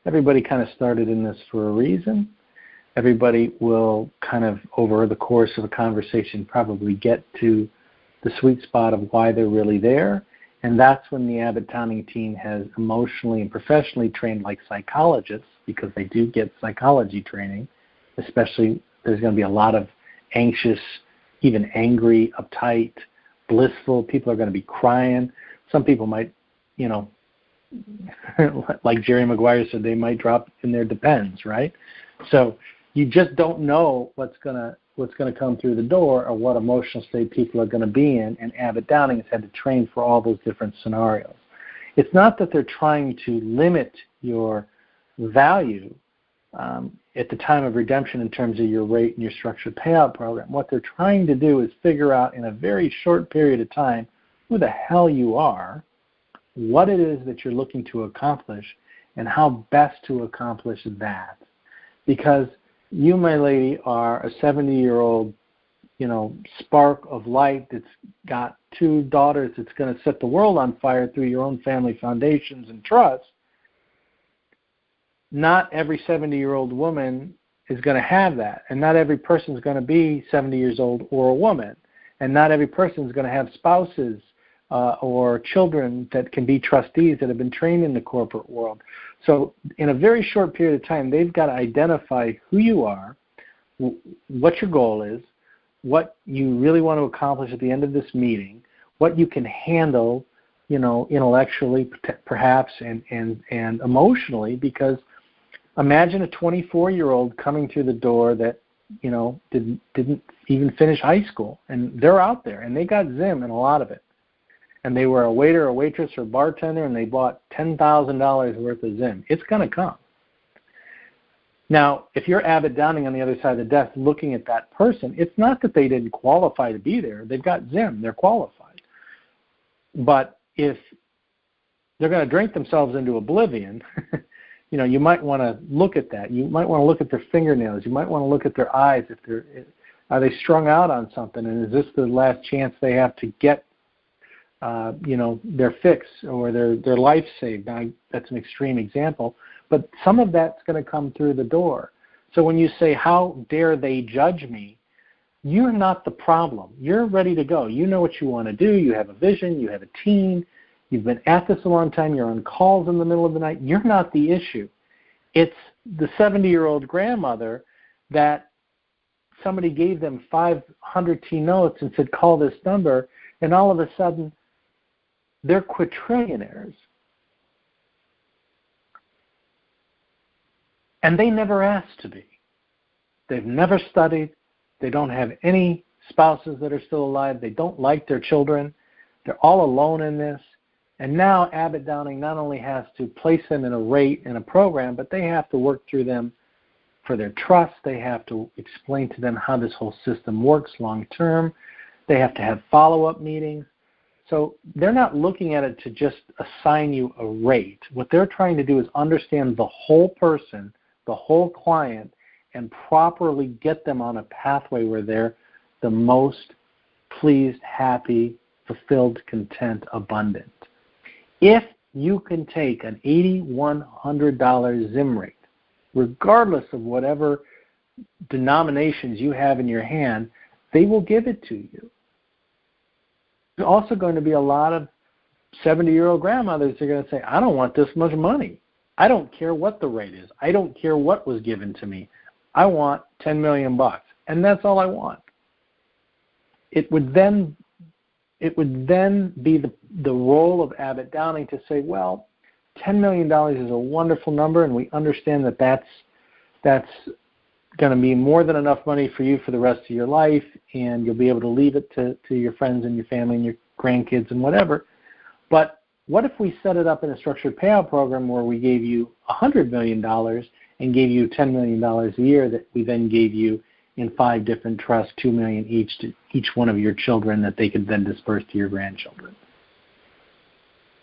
Everybody kind of started in this for a reason. Everybody will kind of, over the course of a conversation, probably get to the sweet spot of why they're really there. And that's when the Abbott Downing team has emotionally and professionally trained like psychologists, because they do get psychology training, especially there's going to be a lot of anxious, even angry, uptight, blissful. People are going to be crying. Some people might, like Jerry Maguire said, they might drop in their depends, right? So you just don't know what's going to come through the door or what emotional state people are going to be in, and Abbott Downing has had to train for all those different scenarios. It's not that they're trying to limit your value at the time of redemption in terms of your rate and your structured payout program. What they're trying to do is figure out in a very short period of time who the hell you are, what it is that you're looking to accomplish, and how best to accomplish that. Because you, my lady, are a 70-year-old, spark of light that's got two daughters that's going to set the world on fire through your own family foundations and trust. Not every 70-year-old woman is going to have that, and not every person is going to be 70 years old or a woman, and not every person is going to have spouses or children that can be trustees that have been trained in the corporate world. So in a very short period of time, they've got to identify who you are, what your goal is, what you really want to accomplish at the end of this meeting, what you can handle, intellectually perhaps and emotionally, because imagine a 24-year-old coming through the door that, didn't even finish high school, and they're out there, and they got Zim in a lot of it. And they were a waiter, a waitress, or bartender, and they bought $10,000 worth of Zim. It's going to come. Now, if you're Abbott Downing on the other side of the desk looking at that person, it's not that they didn't qualify to be there. They've got Zim. They're qualified. But if they're going to drink themselves into oblivion, you might want to look at that. You might want to look at their fingernails. You might want to look at their eyes. Are they strung out on something? And is this the last chance they have to get, their fix or their life saved? Now, that's an extreme example. But some of that's going to come through the door. So when you say, how dare they judge me, you're not the problem. You're ready to go. You know what you want to do. You have a vision. You have a team. You've been at this a long time. You're on calls in the middle of the night. You're not the issue. It's the 70-year-old grandmother that somebody gave them 500 T notes and said, call this number, and all of a sudden they're quadrillionaires. And they never asked to be. They've never studied. They don't have any spouses that are still alive. They don't like their children. They're all alone in this. And now Abbott Downing not only has to place them in a rate in a program, but they have to work through them for their trust. They have to explain to them how this whole system works long term. They have to have follow-up meetings. So they're not looking at it to just assign you a rate. What they're trying to do is understand the whole person, the whole client, and properly get them on a pathway where they're the most pleased, happy, fulfilled, content, abundant. If you can take an $8,100 Zim rate, regardless of whatever denominations you have in your hand, they will give it to you. There's also going to be a lot of 70-year-old grandmothers that are going to say, I don't want this much money. I don't care what the rate is. I don't care what was given to me. I want $10 million, and that's all I want. It would then be the role of Abbott Downing to say, well, $10 million is a wonderful number, and we understand that that's going to be more than enough money for you for the rest of your life, and you'll be able to leave it to your friends and your family and your grandkids and whatever. But what if we set it up in a structured payout program where we gave you $100 million and gave you $10 million a year that we then gave you in 5 different trusts, $2 million each to each one of your children that they could then disperse to your grandchildren?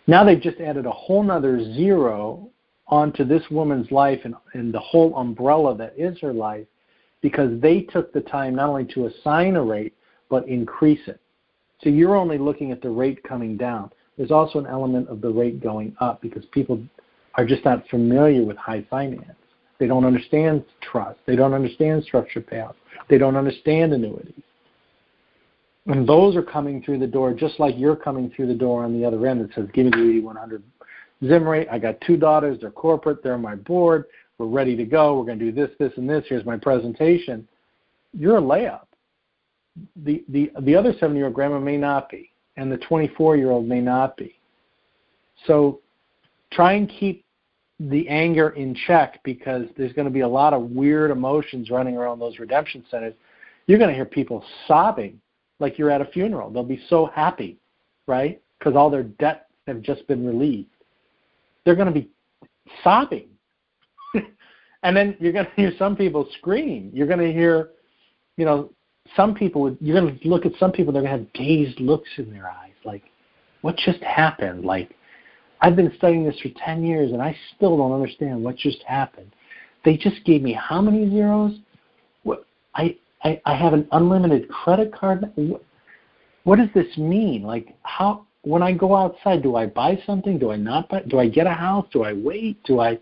Now they've just added a whole nother zero onto this woman's life and the whole umbrella that is her life, because they took the time not only to assign a rate, but increase it. So you're only looking at the rate coming down. There's also an element of the rate going up because people are just not familiar with high finance. They don't understand trust. They don't understand structured payouts. They don't understand annuities. And those are coming through the door just like you're coming through the door on the other end that says, give me the 8,100 Zim rate. I got 2 daughters. They're corporate. They're on my board. We're ready to go. We're going to do this, this, and this. Here's my presentation. You're a layup. The other 7-year-old grandma may not be, and the 24-year-old may not be. So try and keep the anger in check, because there's going to be a lot of weird emotions running around those redemption centers. You're going to hear people sobbing like you're at a funeral. They'll be so happy, right? Because all their debts have just been relieved. They're going to be sobbing. And then you're going to hear some people scream. You're going to hear, some people, you're going to look at some people, they're going to have dazed looks in their eyes. Like, what just happened? Like, I've been studying this for 10 years, and I still don't understand what just happened. They just gave me how many zeros? What, I have an unlimited credit card? What does this mean? Like, how? When I go outside, do I buy something? Do I not buy? Do I get a house? Do I wait? Do I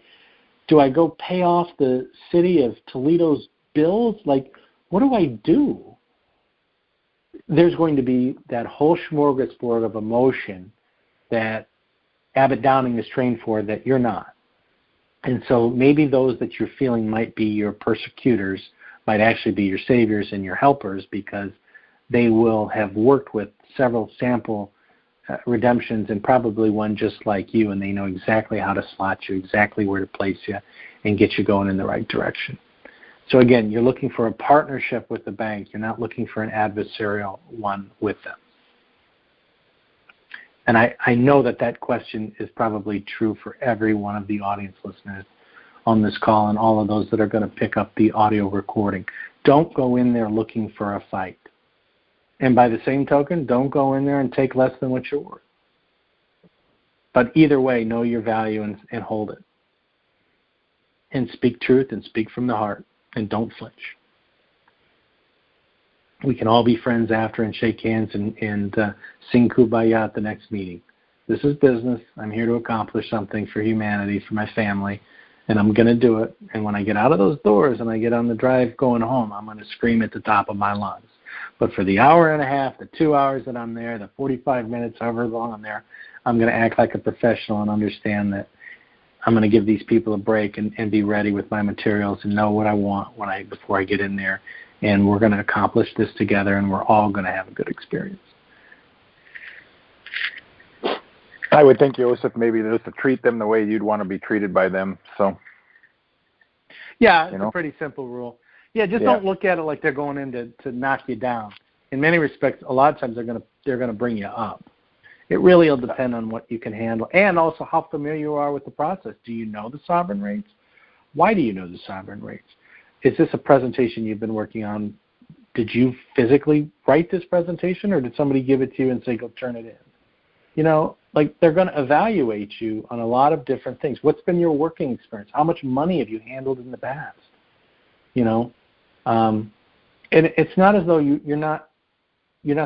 go pay off the city of Toledo's bills? Like, what do I do? There's going to be that whole smorgasbord of emotion that Abbott Downing is trained for that you're not. And so maybe those that you're feeling might be your persecutors might actually be your saviors and your helpers, because they will have worked with several sample redemptions and probably one just like you, and they know exactly how to slot you, exactly where to place you, and get you going in the right direction. So again, you're looking for a partnership with the bank. You're not looking for an adversarial one with them. And I know that question is probably true for every one of the audience listeners. on this call and all of those that are going to pick up the audio recording. Don't go in there looking for a fight. And by the same token, don't go in there and take less than what you're worth. But either way, know your value and hold it. And speak truth and speak from the heart. And don't flinch. We can all be friends after and shake hands and sing Kumbaya at the next meeting. This is business. I'm here to accomplish something for humanity, for my family, and I'm going to do it. And when I get out of those doors and I get on the drive going home, I'm going to scream at the top of my lungs. But for the hour and a half, the 2 hours that I'm there, the 45 minutes, however long I'm there, I'm going to act like a professional and understand that I'm going to give these people a break and be ready with my materials and know what I want before I get in there. And we're going to accomplish this together, and we're all going to have a good experience. I would think, Yosef, maybe just to treat them the way you'd want to be treated by them. So, yeah, it's a pretty simple rule. Yeah, just don't look at it like they're going in to knock you down. In many respects, a lot of times they're going to bring you up. It really will depend on what you can handle, and also how familiar you are with the process. Do you know the sovereign rates? Why do you know the sovereign rates? Is this a presentation you've been working on? Did you physically write this presentation, or did somebody give it to you and say, go turn it in? You know, like they're going to evaluate you on a lot of different things. What's been your working experience? How much money have you handled in the past? You know, and it's not as though you're not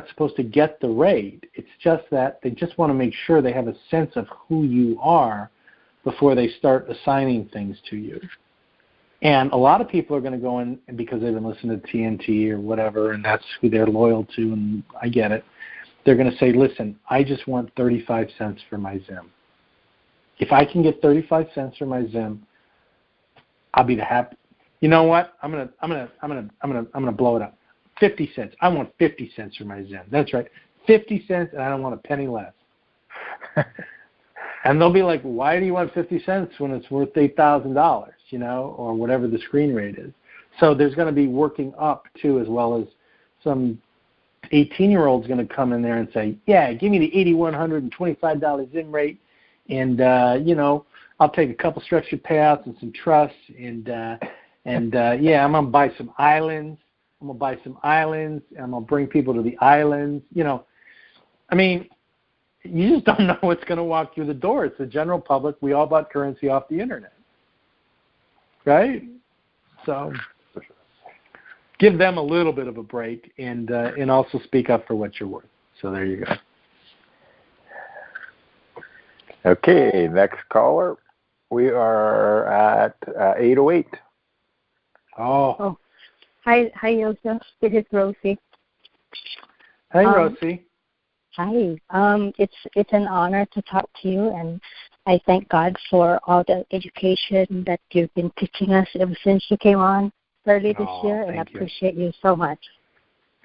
supposed to get the rate. It's just that they just want to make sure they have a sense of who you are before they start assigning things to you. And a lot of people are going to go in because they've been listening to TNT or whatever, and that's who they're loyal to, and I get it. They're going to say, listen, I just want 35 cents for my Zim. If I can get 35 cents for my Zim, I'll be the happy. You know what? I'm gonna blow it up. 50 cents. I want 50 cents for my Zim. That's right. 50 cents, and I don't want a penny less. And they'll be like, why do you want 50 cents when it's worth $8,000, you know, or whatever the screen rate is? So there's going to be working up, too, as well as some 18-year-old's going to come in there and say, yeah, give me the $8,125 Zim rate, and, you know, I'll take a couple structured payouts and some trusts, and yeah, I'm going to buy some islands. I'm going to buy some islands, and I'm going to bring people to the islands. You know, I mean, you just don't know what's going to walk through the door. It's the general public. We all bought currency off the internet, right? So give them a little bit of a break, and also speak up for what you're worth. So there you go. Okay, next caller. We are at 808. Oh. Hi, Yosef. This is Rosie. Hey, Rosie. Hi. It's an honor to talk to you, and I thank God for all the education that you've been teaching us ever since you came on early this year, and I appreciate you so much.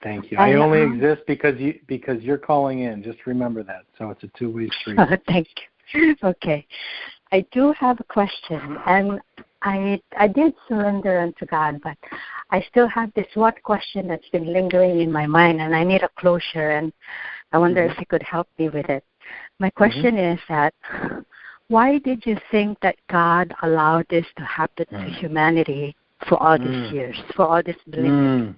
Thank you. I only exist because you're calling in. Just remember that. So it's a two-way street. Thank you. Okay. I do have a question, and I did surrender unto God, but I still have this one question that's been lingering in my mind, and I need a closure, and I wonder if you could help me with it. My question is that why did you think that God allowed this to happen to humanity for all these years, for all this millennium?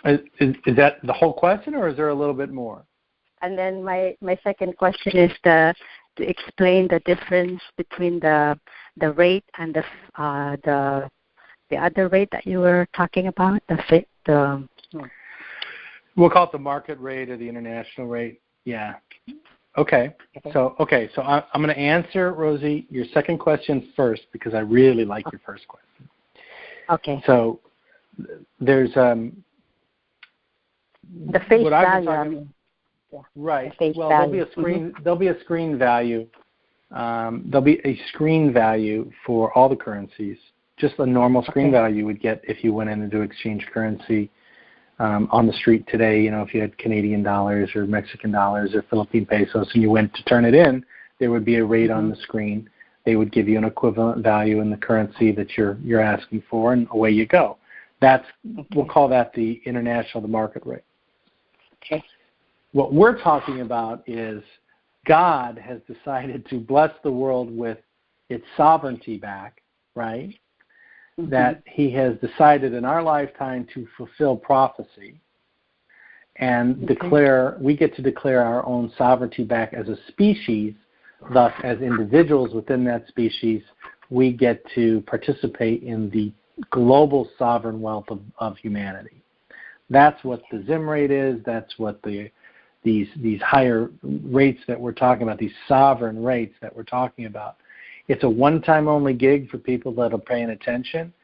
Is that the whole question, or is there a little bit more? And then my second question is to explain the difference between the rate and the other rate that you were talking about, We'll call it the market rate or the international rate. Yeah. Okay. So I'm going to answer, Rosie, your second question first because I really like your first question. Okay. So there's the face value. Right. Well, value. There'll be a screen value. There'll be a screen value for all the currencies. Just a normal screen value you would get if you went in to exchange currency on the street today. You know, if you had Canadian dollars or Mexican dollars or Philippine pesos and you went to turn it in, there would be a rate on the screen. They would give you an equivalent value in the currency that you're asking for, and away you go. We'll call that the market rate. Okay. What we're talking about is God has decided to bless the world with its sovereignty back, right? That he has decided in our lifetime to fulfill prophecy and we get to declare our own sovereignty back as a species. Thus, as individuals within that species, we get to participate in the global sovereign wealth of humanity. That's what the Zim rate is. That's what these higher rates that we're talking about, these sovereign rates that we're talking about. It's a one-time only gig for people that are paying attention,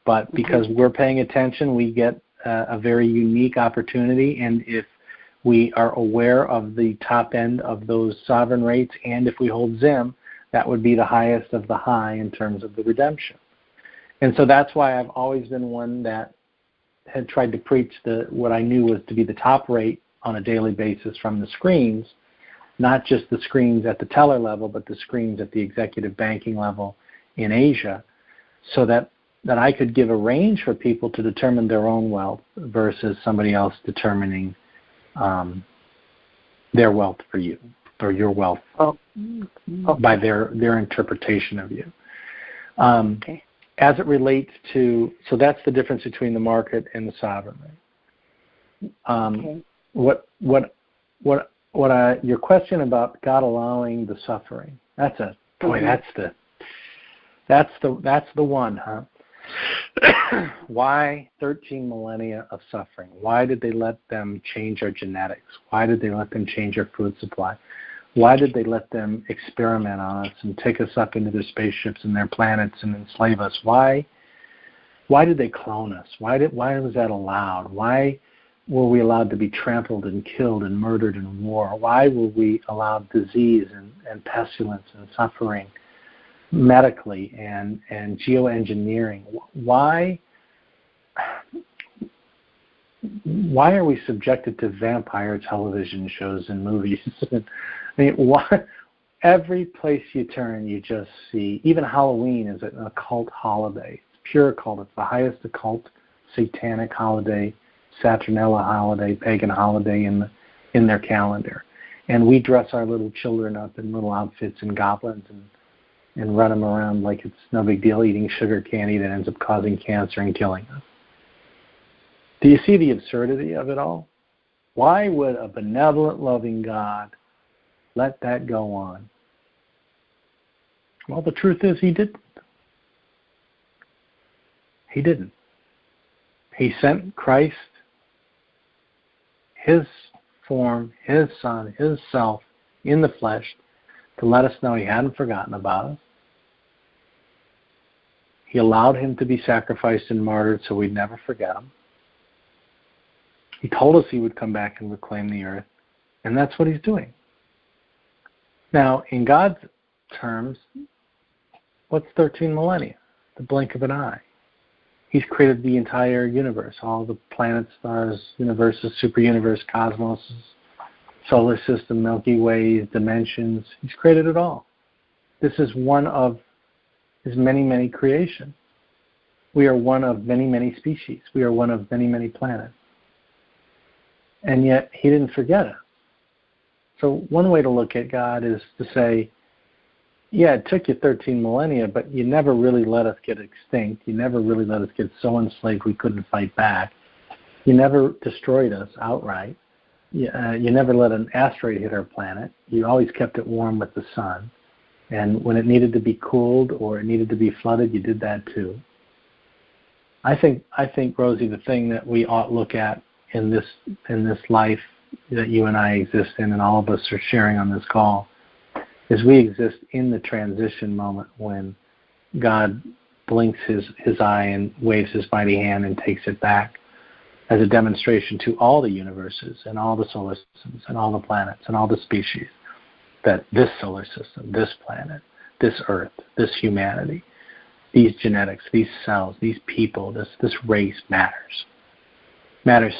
but because we're paying attention, we get a very unique opportunity, and if we are aware of the top end of those sovereign rates, and if we hold Zim, that would be the highest of the high in terms of the redemption. And so that's why I've always been one that had tried to preach what I knew was to be the top rate on a daily basis from the screens, not just the screens at the teller level, but the screens at the executive banking level in Asia, so that I could give a range for people to determine their own wealth versus somebody else determining their wealth for you, or your wealth by their interpretation of you. As it relates to, so that's the difference between the market and the sovereign rate. Your question about God allowing the suffering, that's the one, huh? Why 13 millennia of suffering? Why did they let them change our genetics? Why did they let them change our food supply? Why did they let them experiment on us and take us up into their spaceships and their planets and enslave us? Why did they clone us? Why was that allowed? Why were we allowed to be trampled and killed and murdered in war? Why were we allowed disease and pestilence and suffering medically and geoengineering? Why are we subjected to vampire television shows and movies? I mean, why? Every place you turn, you just see. Even Halloween is an occult holiday. It's pure occult. It's the highest occult, satanic holiday, Saturnella holiday, pagan holiday in their calendar. And we dress our little children up in little outfits and goblins and run them around like it's no big deal, eating sugar candy that ends up causing cancer and killing us. Do you see the absurdity of it all? Why would a benevolent, loving God let that go on? Well, the truth is he didn't. He didn't. He sent Christ, his form, his Son, his self in the flesh to let us know he hadn't forgotten about us. He allowed him to be sacrificed and martyred so we'd never forget him. He told us he would come back and reclaim the earth, and that's what he's doing. Now, in God's terms, what's 13 millennia? The blink of an eye. He's created the entire universe, all the planets, stars, universes, super-universe, cosmos, solar system, Milky Ways, dimensions. He's created it all. This is one of his many, many creations. We are one of many, many species. We are one of many, many planets. And yet, he didn't forget us. So one way to look at God is to say, yeah, it took you 13 millennia, but you never really let us get extinct. You never really let us get so enslaved we couldn't fight back. You never destroyed us outright. You never let an asteroid hit our planet. You always kept it warm with the sun. And when it needed to be cooled or it needed to be flooded, you did that too. I think, Rosie, the thing that we ought to look at in this life that you and I exist in, and all of us are sharing on this call, is we exist in the transition moment when God blinks his eye and waves his mighty hand and takes it back as a demonstration to all the universes and all the solar systems and all the planets and all the species that this solar system, this planet, this earth, this humanity, these genetics, these cells, these people, this race matters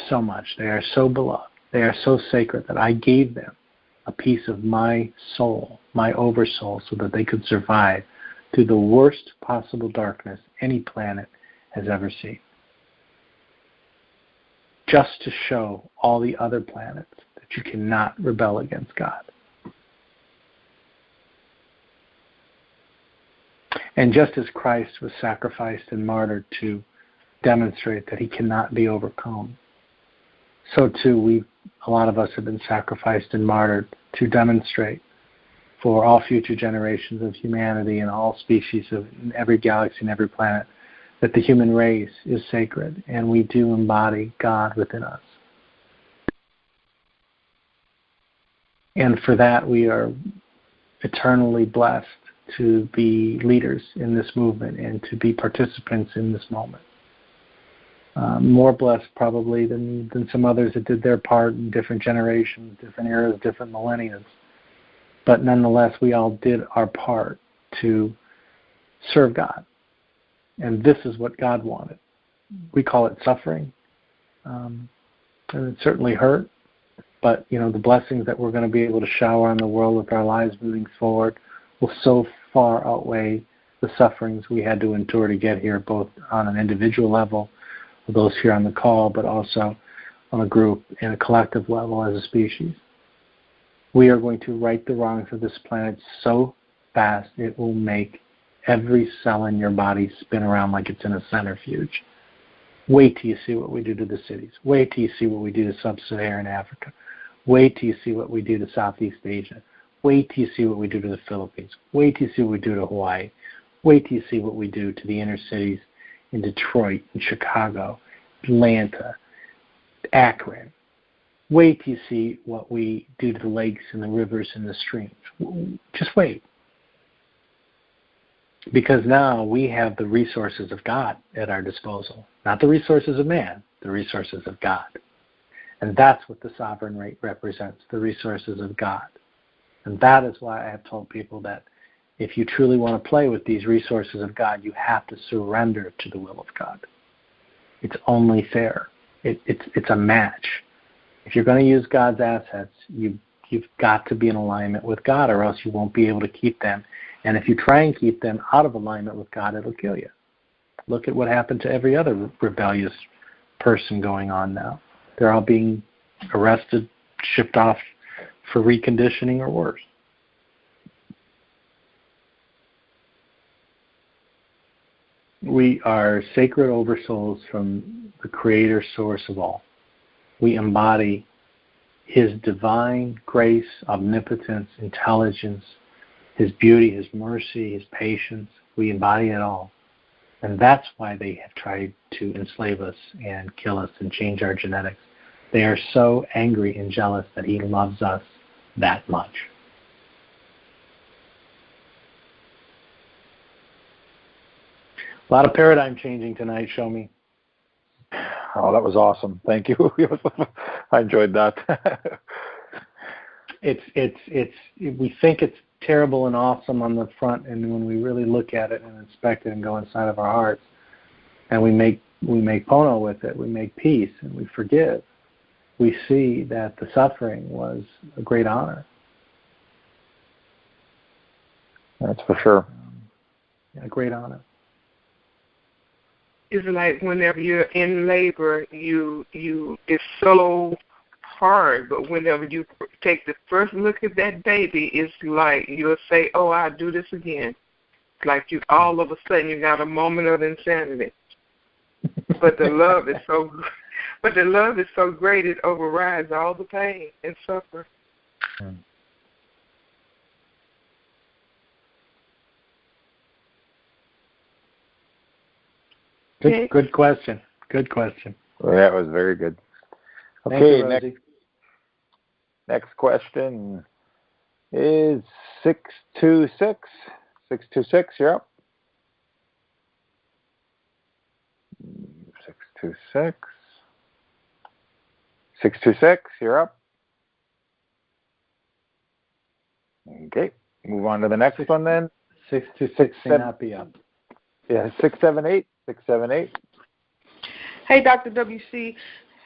so much. They are so beloved. They are so sacred that I gave them a piece of my soul, my oversoul, so that they could survive through the worst possible darkness any planet has ever seen. Just to show all the other planets that you cannot rebel against God. And just as Christ was sacrificed and martyred to demonstrate that he cannot be overcome, so too a lot of us have been sacrificed and martyred to demonstrate for all future generations of humanity and all species in every galaxy and every planet that the human race is sacred and we do embody God within us. And for that we are eternally blessed to be leaders in this movement and to be participants in this moment. More blessed probably than some others that did their part in different generations, different eras, different millennia. But nonetheless, we all did our part to serve God. And this is what God wanted. We call it suffering. And it certainly hurt. But, the blessings that we're going to be able to shower on the world with our lives moving forward will so far outweigh the sufferings we had to endure to get here, both on an individual level, those here on the call, but also on a group and a collective level as a species. We are going to right the wrongs of this planet so fast it will make every cell in your body spin around like it's in a centrifuge. Wait till you see what we do to the cities. Wait till you see what we do to sub-Saharan Africa. Wait till you see what we do to Southeast Asia. Wait till you see what we do to the Philippines. Wait till you see what we do to Hawaii. Wait till you see what we do to the inner cities in Detroit, in Chicago, Atlanta, Akron. Wait till you see what we do to the lakes and the rivers and the streams. Just wait. Because now we have the resources of God at our disposal. Not the resources of man, the resources of God. And that's what the sovereign rate represents, the resources of God. And that is why I have told people that if you truly want to play with these resources of God, you have to surrender to the will of God. It's only fair. It's a match. If you're going to use God's assets, you've got to be in alignment with God, or else you won't be able to keep them. And if you try and keep them out of alignment with God, it'll kill you. Look at what happened to every other rebellious person going on now. They're all being arrested, shipped off for reconditioning or worse. We are sacred oversouls from the Creator source of all. We embody His divine grace, omnipotence, intelligence, His beauty, His mercy, His patience. We embody it all. And that's why they have tried to enslave us and kill us and change our genetics. They are so angry and jealous that He loves us that much. A lot of paradigm changing tonight, ShowMe. Oh, that was awesome. Thank you. I enjoyed that. We think it's terrible and awesome on the front, and when we really look at it and inspect it and go inside of our hearts, and we make pono with it, we make peace and we forgive, we see that the suffering was a great honor. That's for sure. A great honor. It's like whenever you're in labor, it's so hard, but whenever you take the first look at that baby, it's like you'll say, "Oh, I'll do this again." It's like you all of a sudden you got a moment of insanity. But the love is so great it overrides all the pain and suffering. Good question. Good question. Well, that was very good. Okay, next question is 626. 626, you're up. 626. 626, you're up. Okay, move on to the next one then. 626 may not be up. Yeah, 678. 678. Hey, Dr. WC.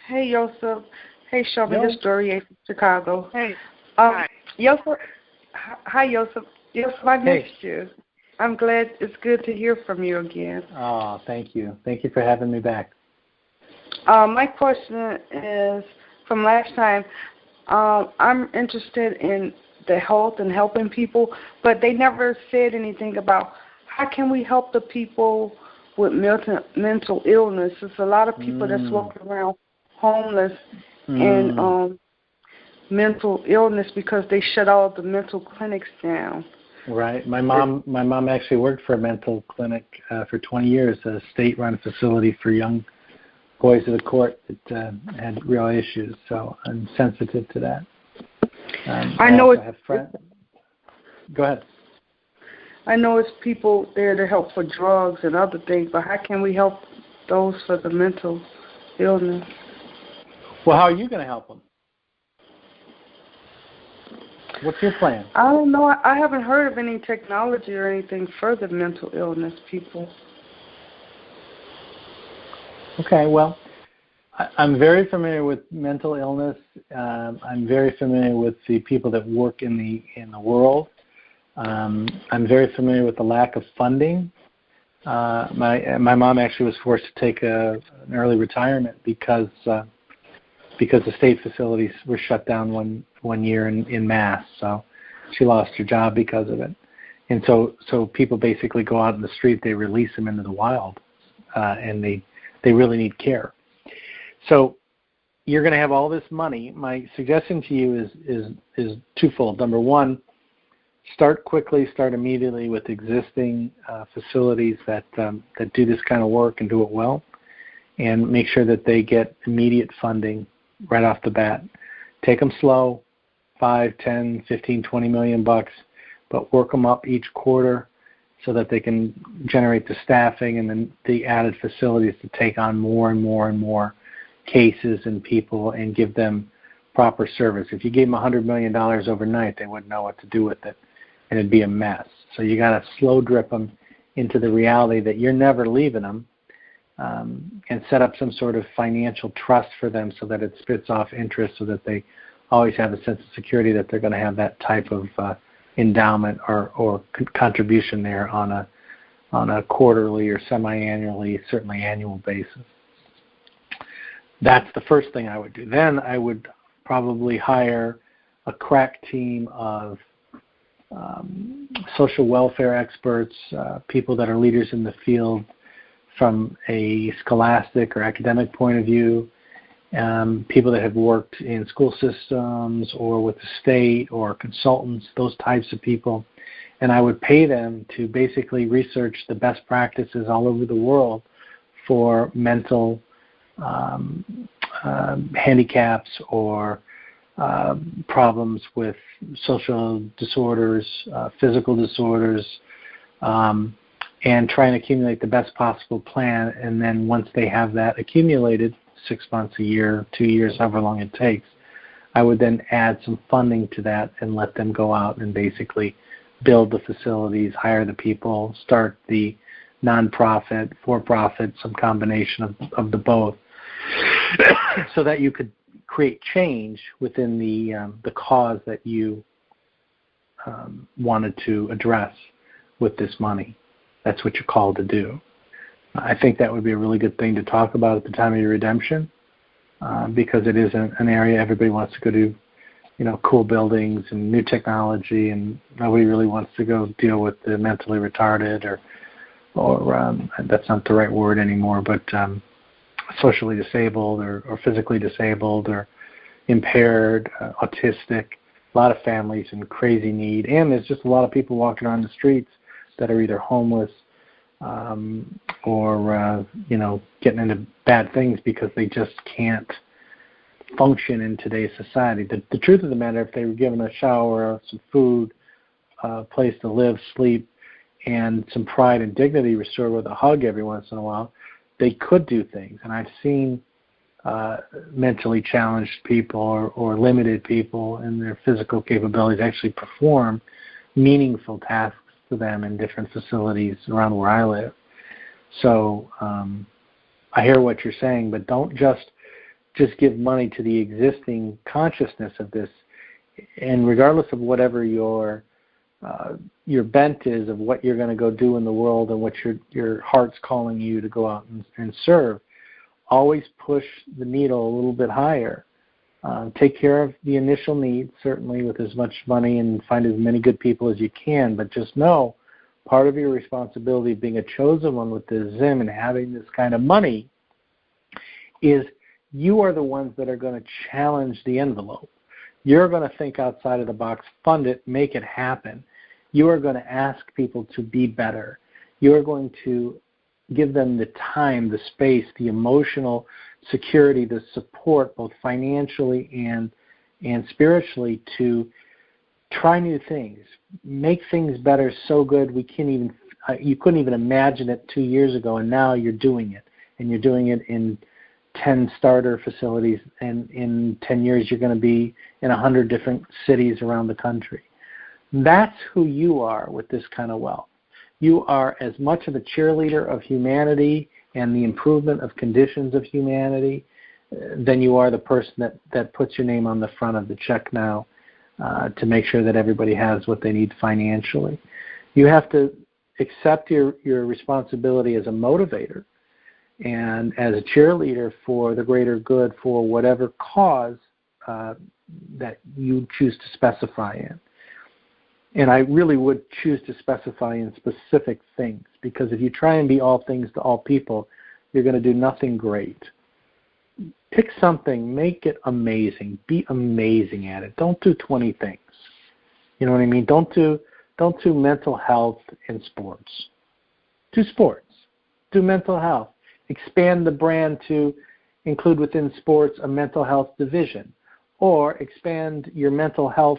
Hey, Yosef. Hey, ShowMe. This is Dory from Chicago. Hey. Hi. Yosef. Hi, Yosef. Yosef, I missed you. I'm glad. It's good to hear from you again. Oh, thank you. Thank you for having me back. My question is, from last time, I'm interested in the health and helping people, but they never said anything about how can we help the people with mental illness? There's a lot of people that's walking around homeless and mental illness because they shut all the mental clinics down. Right. My mom actually worked for a mental clinic for 20 years, a state-run facility for young boys of the court that had real issues. So I'm sensitive to that. I know have friends. Go ahead. I know it's people there to help for drugs and other things, but how can we help those for the mental illness? Well, how are you going to help them? What's your plan? I don't know. I haven't heard of any technology or anything for the mental illness people. Okay, well, I'm very familiar with mental illness. I'm very familiar with the people that work in the world. I'm very familiar with the lack of funding. My mom actually was forced to take an early retirement because the state facilities were shut down one year in mass. So she lost her job because of it. And so people basically go out in the street, they release them into the wild, and they really need care. So you're going to have all this money. My suggestion to you is twofold. Number one, start quickly, start immediately with existing facilities that do this kind of work and do it well, and make sure that they get immediate funding right off the bat. Take them slow, 5, 10, 15, 20 million bucks, but work them up each quarter so that they can generate the staffing and then the added facilities to take on more and more and more cases and people and give them proper service. If you gave them $100 million overnight, they wouldn't know what to do with it, and it'd be a mess. So you got to slow drip them into the reality that you're never leaving them, and set up some sort of financial trust for them so that it spits off interest, so that they always have a sense of security that they're going to have that type of endowment or contribution there on a quarterly or semi-annually, certainly annual basis. That's the first thing I would do. Then I would probably hire a crack team of social welfare experts, people that are leaders in the field from a scholastic or academic point of view, people that have worked in school systems or with the state or consultants, those types of people. And I would pay them to basically research the best practices all over the world for mental handicaps or problems with social disorders, physical disorders, and try and accumulate the best possible plan. And then once they have that accumulated, 6 months, a year, 2 years, however long it takes, I would then add some funding to that and let them go out and basically build the facilities, hire the people, start the nonprofit, for-profit, some combination of the both, so that you could create change within the cause that you wanted to address with this money. That's what you're called to do. I think that would be a really good thing to talk about at the time of your redemption, because it is an area everybody wants to go to, cool buildings and new technology, and nobody really wants to go deal with the mentally retarded or that's not the right word anymore, but socially disabled or physically disabled or impaired, autistic, a lot of families in crazy need. And there's just a lot of people walking around the streets that are either homeless or getting into bad things because they just can't function in today's society. The truth of the matter, if they were given a shower, some food, a place to live, sleep, and some pride and dignity restored with a hug every once in a while, they could do things. And I've seen mentally challenged people or limited people in their physical capabilities actually perform meaningful tasks to them in different facilities around where I live. So I hear what you're saying, but don't just give money to the existing consciousness of this. And regardless of whatever your bent is of what you're going to go do in the world and what your heart's calling you to go out and serve, always push the needle a little bit higher. Take care of the initial needs, certainly with as much money, and find as many good people as you can, but just know part of your responsibility of being a chosen one with this Zim and having this kind of money is you are the ones that are going to challenge the envelope. You're going to think outside of the box, fund it, make it happen. You are going to ask people to be better. You are going to give them the time, the space, the emotional security, the support, both financially and spiritually, to try new things, make things better so good you couldn't even imagine it 2 years ago, and now you're doing it. And you're doing it in 10 starter facilities, and in 10 years you're going to be in 100 different cities around the country. That's who you are with this kind of wealth. You are as much of a cheerleader of humanity and the improvement of conditions of humanity than you are the person that puts your name on the front of the check now to make sure that everybody has what they need financially. You have to accept your responsibility as a motivator and as a cheerleader for the greater good for whatever cause that you choose to specify in. And I really would choose to specify in specific things, because if you try and be all things to all people, you're going to do nothing great. Pick something, make it amazing, be amazing at it. Don't do 20 things. You know what I mean? Don't do mental health and sports. Do sports. Do mental health. Expand the brand to include within sports a mental health division, or expand your mental health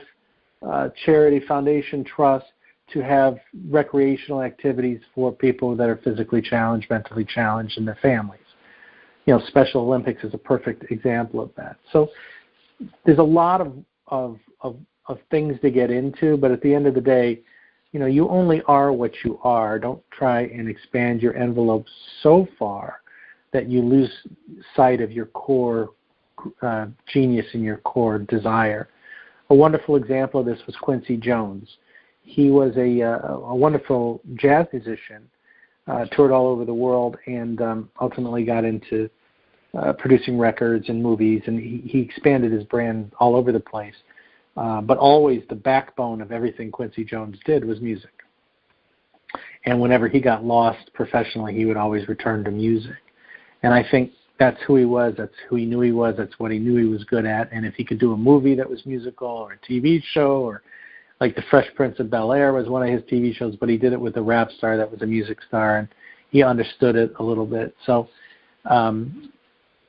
charity, foundation, trust to have recreational activities for people that are physically challenged, mentally challenged, and their families. You know, Special Olympics is a perfect example of that. So there's a lot of things to get into, but at the end of the day, you know, you only are what you are. Don't try and expand your envelope so far that you lose sight of your core genius and your core desire. A wonderful example of this was Quincy Jones. He was a wonderful jazz musician, toured all over the world, and ultimately got into producing records and movies, and he expanded his brand all over the place. But always the backbone of everything Quincy Jones did was music. And whenever he got lost professionally, he would always return to music. And I think that's who he was, that's who he knew he was, that's what he knew he was good at. And if he could do a movie that was musical, or a TV show, or like The Fresh Prince of Bel-Air was one of his TV shows, but he did it with a rap star that was a music star, and he understood it a little bit. So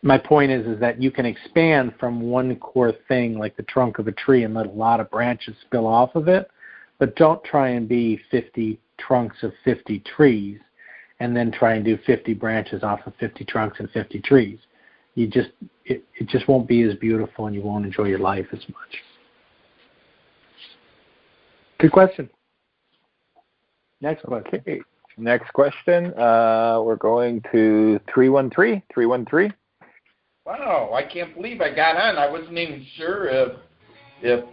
my point is that you can expand from one core thing, like the trunk of a tree, and let a lot of branches spill off of it, but don't try and be 50 trunks of 50 trees and then try and do 50 branches off of 50 trunks and 50 trees. It just won't be as beautiful, and you won't enjoy your life as much. Good question. Next question. Okay. Next question. We're going to 313. 313. Wow, I can't believe I got on. I wasn't even sure if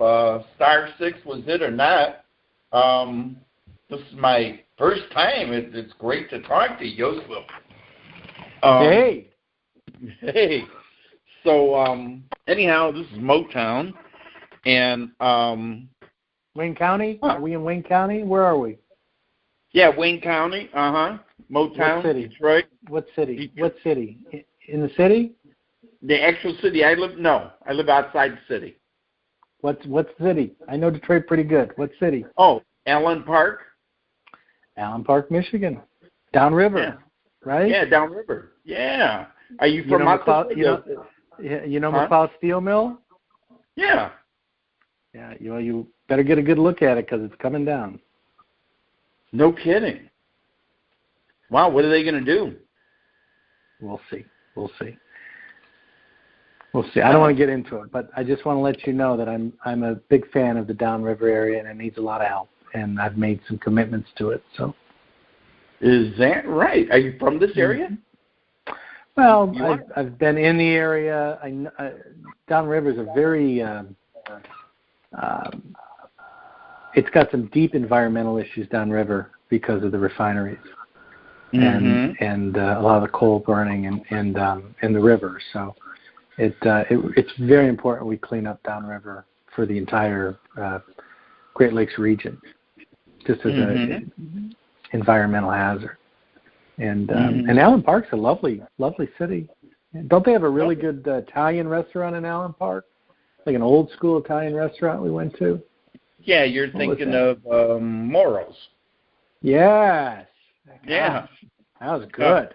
star 6 was it or not. This is my first time. It's great to talk to you, Yosef. Hey. Hey. So, anyhow, this is Motown. And Wayne County? Are we in Wayne County? Where are we? Yeah, Wayne County. Motown. What city? Detroit. What city? Detroit. What city? In the city? The actual city I live outside the city. What city? I know Detroit pretty good. What city? Oh, Allen Park. Allen Park, Michigan. Downriver, right? Yeah, downriver. Yeah. Are you from McLeod? You know McLeod Steel Mill? Yeah. Yeah. You better get a good look at it because it's coming down. No kidding. Wow. What are they going to do? We'll see. I don't want to get into it, but I just want to let you know that I'm a big fan of the Downriver area, and it needs a lot of help, and I've made some commitments to it. So, is that right? Are you from this area? Well, I've been in the area. Downriver is a very it's got some deep environmental issues downriver because of the refineries and a lot of the coal burning and the river. So. It's very important we clean up downriver for the entire Great Lakes region. Just as environmental hazard. And Allen Park's a lovely city. Don't they have a really good Italian restaurant in Allen Park? Like an old school Italian restaurant we went to? Yeah, you're thinking of Moro's. Yes. Yeah. That was good.